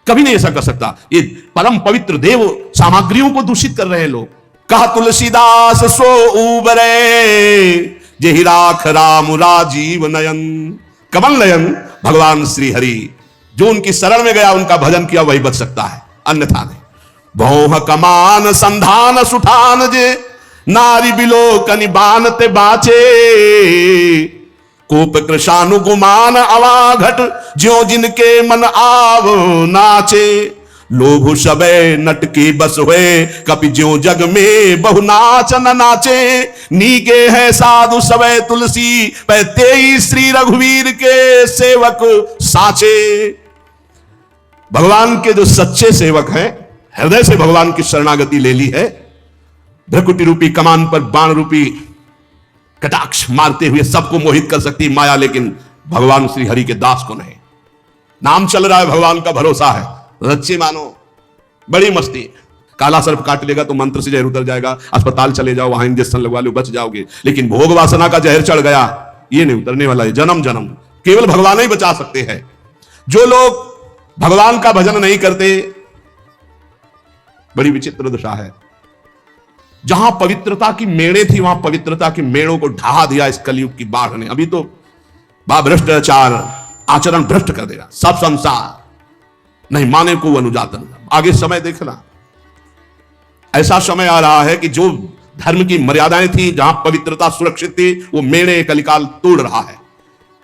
[SPEAKER 1] कभी नहीं ऐसा कर सकता। ये परम पवित्र देव सामग्रियों को दूषित कर रहे हैं लोग। कहा तुलसीदास सो उबरे, जेहि राख राम राजीव नयन। कमल नयन भगवान श्री हरि, जो उनकी शरण में गया, उनका भजन किया, वही बच सकता है, अन्यथा नहीं। भौह कमान संधान सुठान जे, नारी बिलोकनि बानते बाचे। कोप कृशानु गुमान अवाघट, ज्यों जिनके मन आव नाचे। लोभ सबे नटकी बस हुए, कपि ज्यों जग में बहु नाच न नाचे। नीके है साधु सबे तुलसी, पहते ही श्री रघुवीर के सेवक साचे। भगवान के जो सच्चे सेवक हैं, हृदय से भगवान की शरणागति ले ली है, भ्रकुटी रूपी कमान पर बाण रूपी कटाक्ष मारते हुए सबको मोहित कर सकती माया, लेकिन भगवान श्री हरि के दास को नहीं। नाम चल रहा है, भगवान का भरोसा है, सच्ची मानो, बड़ी मस्ती। काला सर्प काट लेगा तो मंत्र से जहर उतर जाएगा, अस्पताल चले जाओ, वहां इंजेक्शन लगवा लो, बच जाओगे। लेकिन भोग वासना का जहर चढ़ गया, ये नहीं उतरने वाला है, जन्म जन्म केवल भगवान ही बचा सकते हैं। जो लोग भगवान का भजन नहीं करते, बड़ी विचित्र दशा है। जहां पवित्रता की मेड़े थी, वहां पवित्रता की मेड़ों को ढहा दिया इस कलयुग की बाढ़ ने। अभी तो भ्रष्टाचार, आचरण भ्रष्ट कर देगा सब संसार, नहीं माने को अनुजातन। आगे समय देखना, ऐसा समय आ रहा है कि जो धर्म की मर्यादाएं थी, जहां पवित्रता सुरक्षित थी, वो मेड़े कलिकाल तोड़ रहा है।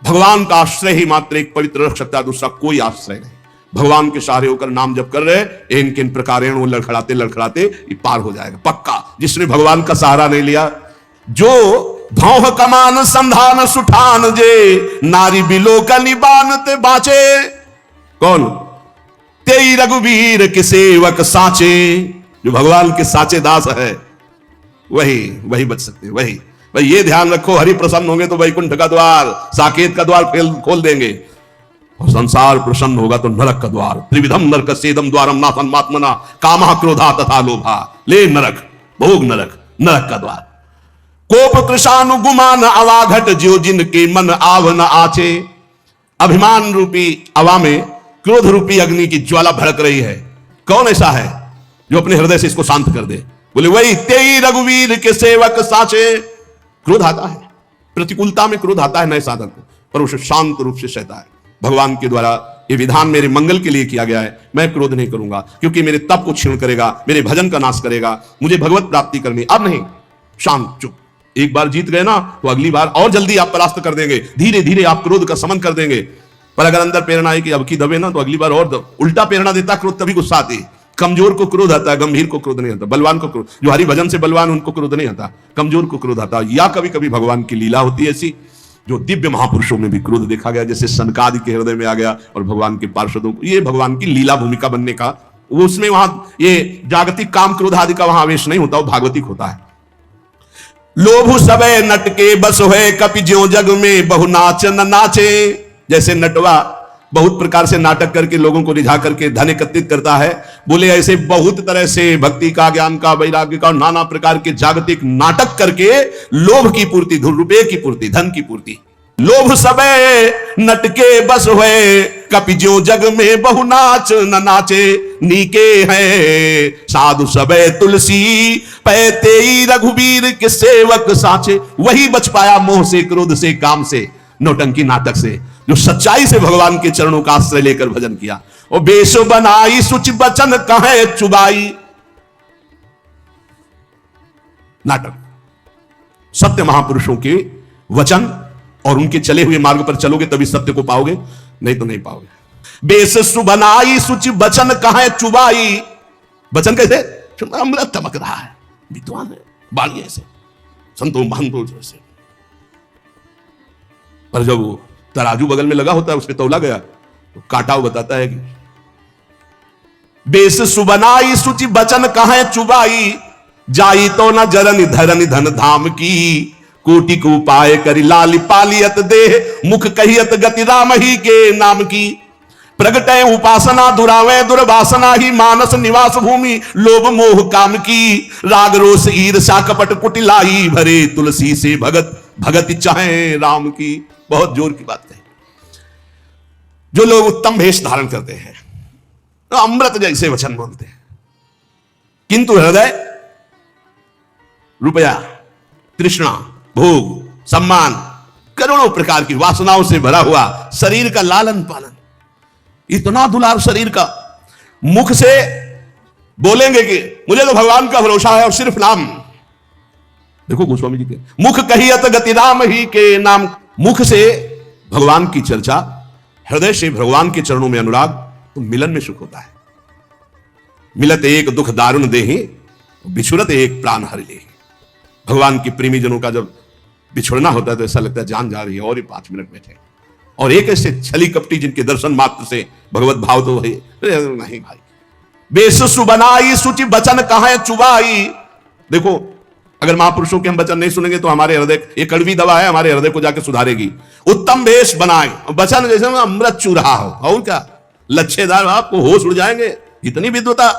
[SPEAKER 1] भगवान का आश्रय ही मात्र एक पवित्र रख सकता है, दूसरा कोई आश्रय नहीं। भगवान के सहारे होकर नाम जप कर रहे, इन किन प्रकार वो लड़खड़ाते लड़खड़ाते ये पार हो जाएगा पक्का। जिसने भगवान का सहारा नहीं लिया, जो भौह कमान संधान सुठान जे, नारी बिलोकनि बानते बाचे। कौन? तेई रघुवीर के सेवक साचे। जो भगवान के साचे दास है, वही बच सकते हैं। वही भाई, ये ध्यान रखो, हरि प्रसन्न होंगे तो वैकुंठ का द्वार, साकेत का द्वार खोल देंगे, और संसार प्रसन्न होगा तो नरक का द्वार। त्रिविधम नरक सेदम द्वारम नासन् मात्मना, कामः क्रोधा तथा लोभा। ले नरक, भोग नरक, नरक का द्वार। कोप कृशानु गुमान अवाघट, ज्यों जिनके मन आव न आचे। अभिमान रूपी अवा में क्रोध रूपी अग्नि की ज्वाला भड़क रही है। कौन ऐसा है जो अपने हृदय से इसको शांत कर दे? बोले वही तेई रघुवीर के सेवक साचे। क्रोध आता है, प्रतिकूलता में क्रोध आता है नए साधक को, पर उसे शांत रूप से सहता है। भगवान के द्वारा ये विधान मेरे मंगल के लिए किया गया है। मैं क्रोध नहीं करूंगा, क्योंकि मेरे तप को क्षीण करेगा, मेरे भजन का नाश करेगा, मुझे भगवत प्राप्ति करनी। अब नहीं, शांत चुप। एक बार जीत गए ना, तो अगली बार और जल्दी आप परास्त कर देंगे। धीरे धीरे आप क्रोध का शमन कर देंगे। पर अगर अंदर प्रेरणा है कि अब की दबे ना तो अगली बार और दब, उल्टा प्रेरणा देता क्रोध, तभी गुस्सा आती है। कमजोर को क्रोध आता है, गंभीर को क्रोध नहीं आता। बलवान को क्रोध, जो हरि भजन से बलवान उनको क्रोध नहीं आता, कमजोर को क्रोध आता। या कभी कभी भगवान की लीला होती है ऐसी, जो दिव्य महापुरुषों में भी क्रोध देखा गया, जैसे सनकादि के हृदय में आ गया और भगवान के पार्षदों को, ये भगवान की लीला भूमिका बनने का, वो उसमें वहां ये जागतिक काम क्रोध आदि का वहां आवेश नहीं होता, वो भागवतिक होता है। लोभ सबे नट के बस होए, कपि ज्यों जग में बहु नाच न नाचे। जैसे नटवा बहुत प्रकार से नाटक करके लोगों को रिझा करके धन एकत्रित करता है, बोले ऐसे बहुत तरह से भक्ति का, ज्ञान का, वैराग्य का, नाना प्रकार के जागतिक नाटक करके लोभ की पूर्ति, रुपये की पूर्ति, धन की पूर्ति। लोभ सबे नट के बस हुए, कपि ज्यों जग में बहु नाच न नाचे। नीके हैं साधु सबे तुलसी, पैते रघुबीर के सेवक साचे। वही बच पाया मोह से, क्रोध से, काम से, नौटंकी नाटक से, जो सच्चाई से भगवान के चरणों का आश्रय लेकर भजन किया। और बेश बनाई सुच बचन कहे चुबाई। नाटक, सत्य महापुरुषों के वचन और उनके चले हुए मार्ग पर चलोगे तभी सत्य को पाओगे, नहीं तो नहीं पाओगे। बेश सुबनाई सुच बचन कहे चुबाई। वचन कैसे? अमृत चमक रहा है, विद्वान है, बाणी ऐसे, संतों महंतों जैसे। पर जब वो तराजू बगल में लगा होता है, उसमें तौला गया तो काटा वो बताता है कि बेस सुबनाई सुचि बचन कहे चुबाई। जाई तो न जरन धरन धन धाम की। कोटि को उपाय करी लाली पालियत देह। मुख कहियत गति राम ही के नाम की। प्रगटय उपासना दुरावे दुर्वासना ही। मानस निवास भूमि लोभ मोह काम की। राग रोष ईर्षा कपट कुटिलाई भरे। तुलसी से भगत भगति चाहे राम की। बहुत जोर की बात है। जो लोग उत्तम भेष धारण करते हैं, तो अमृत जैसे वचन बोलते हैं, किंतु हृदय रुपया, तृष्णा, भोग, सम्मान, करोड़ों प्रकार की वासनाओं से भरा हुआ, शरीर का लालन पालन, इतना दुलार शरीर का। मुख से बोलेंगे कि मुझे तो भगवान का भरोसा है और सिर्फ नाम। देखो गोस्वामी जी के मुख कहियत गति राम ही के नाम। मुख से भगवान की चर्चा, हृदय से भगवान के चरणों में अनुराग, तो मिलन में सुख होता है। मिलत एक दुख दारुण देहि, बिछुरत एक प्राण हरि लेहि। भगवान की प्रेमी जनों का जब बिछुड़ना होता है तो ऐसा लगता है जान जा रही है, और ही 5 मिनट बैठे। और एक ऐसे छली कपटी जिनके दर्शन मात्र से भगवत भाव तो है नहीं भाई। बेसु बनाई सुचि बचन कहे चुबाई। देखो, अगर महापुरुषों के हम वचन नहीं सुनेंगे तो हमारे हृदय, ये कड़वी दवा है, हमारे हृदय को जाके सुधारेगी। उत्तम वेश बनाए, वचन जैसे अमृत चू रहा हो, और क्या लच्छेदार, आपको होश उड़ जाएंगे, इतनी विद्वता।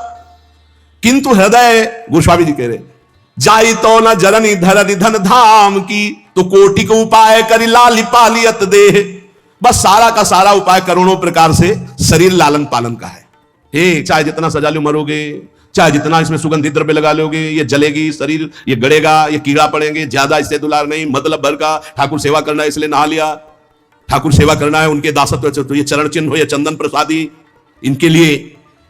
[SPEAKER 1] किंतु हृदय, गोस्वामी जी कह रहे, जाई तो न जरनी धरनी धन धाम की। तो कोटि को उपाय करी लाली पालियत देह। बस सारा का सारा उपाय करोड़ों प्रकार से शरीर लालन पालन का है। चाहे जितना सजा लो मरोगे, चाहे जितना इसमें सुगंधित द्रव्य लगा लोगे, ये जलेगी, शरीर ये गड़ेगा, ये कीड़ा पड़ेंगे, ज्यादा इससे दुलार नहीं, मतलब भर का। ठाकुर सेवा करना है इसलिए नहा लिया, ठाकुर सेवा करना है, उनके दासत्व, तो ये चरण चिन्ह हो, ये चंदन प्रसादी, इनके लिए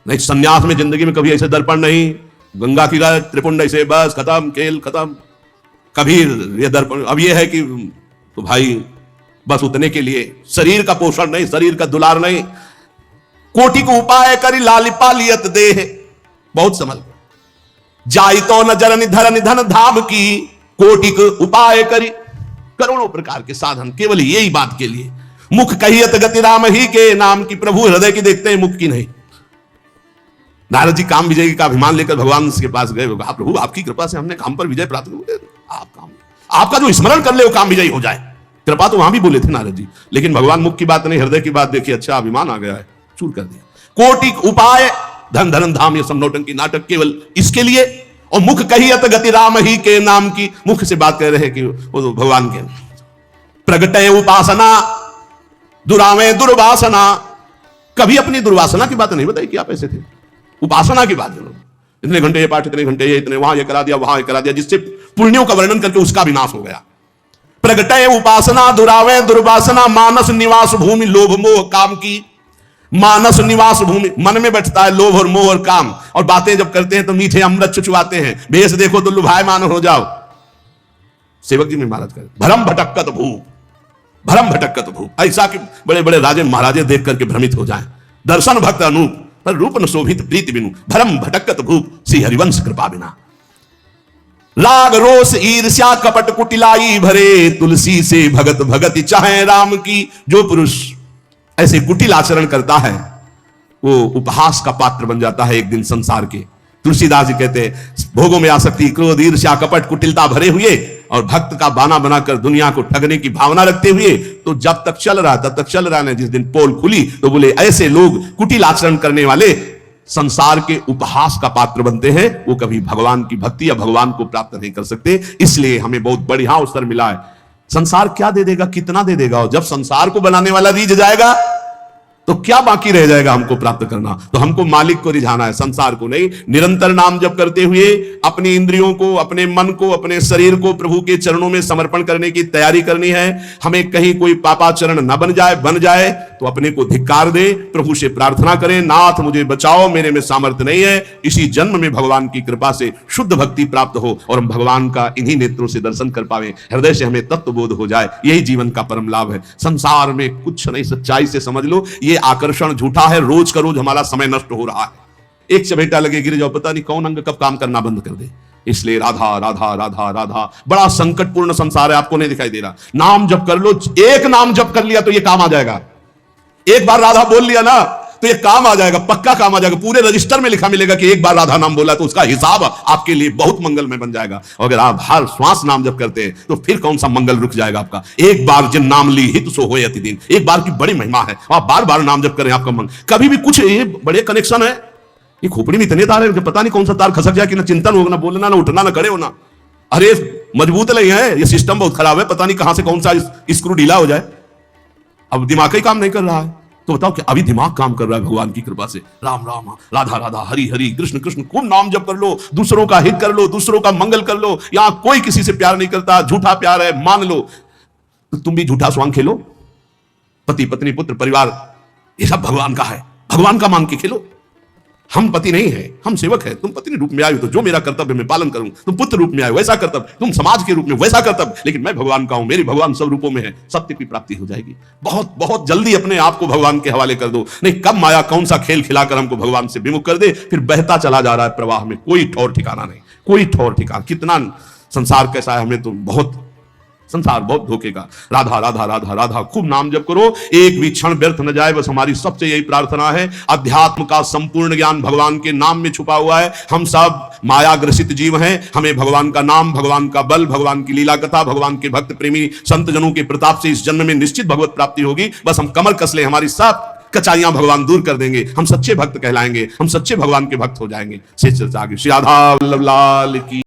[SPEAKER 1] नहीं। संन्यास में जिंदगी में कभी ऐसे दर्पण नहीं, गंगा की त्रिपुंड ऐसे, बस खत्म, खेल खत्म। कभी ये दर्पण, अब ये है कि तो भाई बस उतने के लिए, शरीर का पोषण नहीं, शरीर का दुलार नहीं। कोटि को उपाय करी लाली पालियत देह। बहुत समझ, जाई तो न जरनी धरनी धन धाम की। कोटि को उपाय करी, करोड़ों प्रकार के साधन केवल यही बात के लिए। मुख कहियत गति राम ही के नाम की। प्रभु हृदय की देखते हैं, मुख की नहीं। नारद जी काम विजय का अभिमान लेकर भगवान के पास गए, प्रभु आपकी कृपा से हमने काम पर विजय प्राप्त कर, आप काम, आपका जो स्मरण कर ले वो काम विजयी हो जाए। कृपा तो वहां भी बोले थे नारद जी, लेकिन भगवान मुख की बात नहीं, हृदय की बात देखिए। अच्छा, अभिमान आ गया है, चूर कर दिया। कोटि उपाय धन धन धाम, ये सब नौटंकी नाटक केवल इसके लिए। और मुख कहियत गति राम ही के नाम की। मुख से बात कर रहे हैं कि वो तो भगवान के। प्रगटय उपासना दुरावे दुर्वासना। कभी अपनी दुर्वासना की बात नहीं बताई कि आप ऐसे थे। उपासना की बात, इतने घंटे ये पाठ, इतने घंटे ये, इतने वहां ये करा दिया, वहां ये करा दिया, जिससे पुण्यों का वर्णन करके उसका विनाश हो गया। प्रगटय उपासना दुरावे दुर्वासना। मानस निवास भूमि लोभ मोह काम की। मानस निवास भूमि, मन में बैठता है लोभ और मोह और काम, और बातें जब करते हैं तो मीठे अमृत चुचवाते हैं। भेष देखो तो लुभायमान हो जाओ। सेवक जी में महाराज कहे, भरम भटकत भू। भरम भटकत भूप, ऐसा कि बड़े बड़े राजे महाराजे देख करके भ्रमित हो जाएं। दर्शन भक्त अनूप पर रूप न शोभित प्रीति बिनु, भरम भटकत भूप श्री हरिवंश कृपा बिना। राग रोष ईर्ष्या कपट कुटिलाई भरे, तुलसी से भगत भगति चाहे राम की। जो पुरुष ऐसे कुटिल आचरण करता है वो उपहास का पात्र बन जाता है एक दिन संसार के। तुलसीदास जी कहते हैं, भोगों में आसक्ति, क्रोध, ईर्ष्या, कपट, कुटिलता भरे हुए और भक्त का बाना बनाकर दुनिया को ठगने की भावना रखते हुए तो जब तक चल रहा तब तक चल रहा है। जिस दिन पोल खुली तो बोले ऐसे लोग कुटिल आचरण करने वाले संसार के उपहास का पात्र बनते हैं, वो कभी भगवान की भक्ति या भगवान को प्राप्त नहीं कर सकते। इसलिए हमें बहुत बढ़िया अवसर मिला है। संसार क्या दे देगा, कितना दे देगा, और जब संसार को बनाने वाला रीझ जाएगा तो क्या बाकी रह जाएगा हमको प्राप्त करना। तो हमको मालिक को रिझाना है, संसार को नहीं। निरंतर नाम जप करते हुए अपनी इंद्रियों को, अपने मन को, अपने शरीर को प्रभु के चरणों में समर्पण करने की तैयारी करनी है। हमें कहीं कोई पापाचरण न बन जाए तो अपने को धिक्कार दे, प्रभु से प्रार्थना करें, नाथ मुझे बचाओ, मेरे में सामर्थ्य नहीं है। इसी जन्म में भगवान की कृपा से शुद्ध भक्ति प्राप्त हो और हम भगवान का इन्हीं नेत्रों से दर्शन कर पावे, हृदय से हमें तत्वबोध हो जाए। यही जीवन का परम लाभ है। संसार में कुछ नहीं, सच्चाई से समझ लो, ये आकर्षण झूठा है। रोज का रोज हमारा समय नष्ट हो रहा है। एक चबेटा लगे गिर जाओ, पता नहीं कौन अंग कब काम करना बंद कर दे। इसलिए राधा राधा राधा राधा, बड़ा संकटपूर्ण संसार है, आपको नहीं दिखाई दे रहा। नाम जप कर लो, एक नाम जप कर लिया तो ये काम आ जाएगा। एक बार राधा बोल लिया ना तो ये काम आ जाएगा, पक्का काम आ जाएगा। पूरे रजिस्टर में लिखा मिलेगा कि एक बार राधा नाम बोला तो उसका हिसाब आपके लिए बहुत मंगलमय बन जाएगा। और अगर आप हर श्वास नाम जप करते हैं तो फिर कौन सा मंगल रुक जाएगा आपका। एक बार जिन नाम ली हित सो होय अति दिन, एक बार की बड़ी महिमा है। आप बार बार नाम जप करें, आपका मन कभी भी कुछ, ये बड़े कनेक्शन है। ये खोपड़ी में इतने तार है, पता नहीं कौन सा तार खसक जाए कि ना चिंतन होगा, ना बोलना, ना उठना, ना खड़े होना। अरे मजबूत नहीं है, ये सिस्टम बहुत खराब है, पता नहीं कहां से कौन सा स्क्रू ढीला हो जाए। अब दिमाग ही काम नहीं कर रहा है तो बताओ कि अभी दिमाग काम कर रहा है भगवान की कृपा से। राम राम, राधा राधा, हरि हरि, कृष्ण कृष्ण, खूब नाम जप कर लो, दूसरों का हित कर लो, दूसरों का मंगल कर लो। यहां कोई किसी से प्यार नहीं करता, झूठा प्यार है, मान लो। तो तुम भी झूठा स्वांग खेलो, पति पत्नी पुत्र परिवार ये सब भगवान का है, भगवान का मान के खेलो। हम पति नहीं है, हम सेवक है। तुम पत्नी रूप में आए हो तो जो मेरा कर्तव्य मैं पालन करूं, तुम पुत्र रूप में आए वैसा कर्तव्य, तुम समाज के रूप में वैसा कर्तव्य, लेकिन मैं भगवान का हूं, मेरी भगवान सब रूपों में है। सत्य की प्राप्ति हो जाएगी। बहुत बहुत जल्दी अपने आप को भगवान के हवाले कर दो। नहीं, कब माया कौन सा खेल खिलाकर हमको भगवान से विमुख कर दे, फिर बहता चला जा रहा है प्रवाह में, कोई ठौर ठिकाना नहीं, कोई ठौर ठिकाना। कितना संसार कैसा है, हमें तो बहुत, संसार बहुत धोखे का। राधा राधा राधा राधा, खूब नाम जप करो, एक भी क्षण व्यर्थ न जाए, बस हमारी सबसे यही प्रार्थना है। अध्यात्म का संपूर्ण ज्ञान भगवान के नाम में छुपा हुआ है। हम सब माया ग्रसित जीव हैं, हमें भगवान का नाम, भगवान का बल, भगवान की लीला कथा, भगवान के भक्त प्रेमी संत जनों के प्रताप से इस जन्म में निश्चित भगवत प्राप्ति होगी। बस हम कमर कस ले, हमारी सब कचाइयां भगवान दूर कर देंगे, हम सच्चे भक्त कहलाएंगे, हम सच्चे भगवान के भक्त हो जाएंगे। शेष चर्चा आगे। श्री राधा वल्लभ लाल की।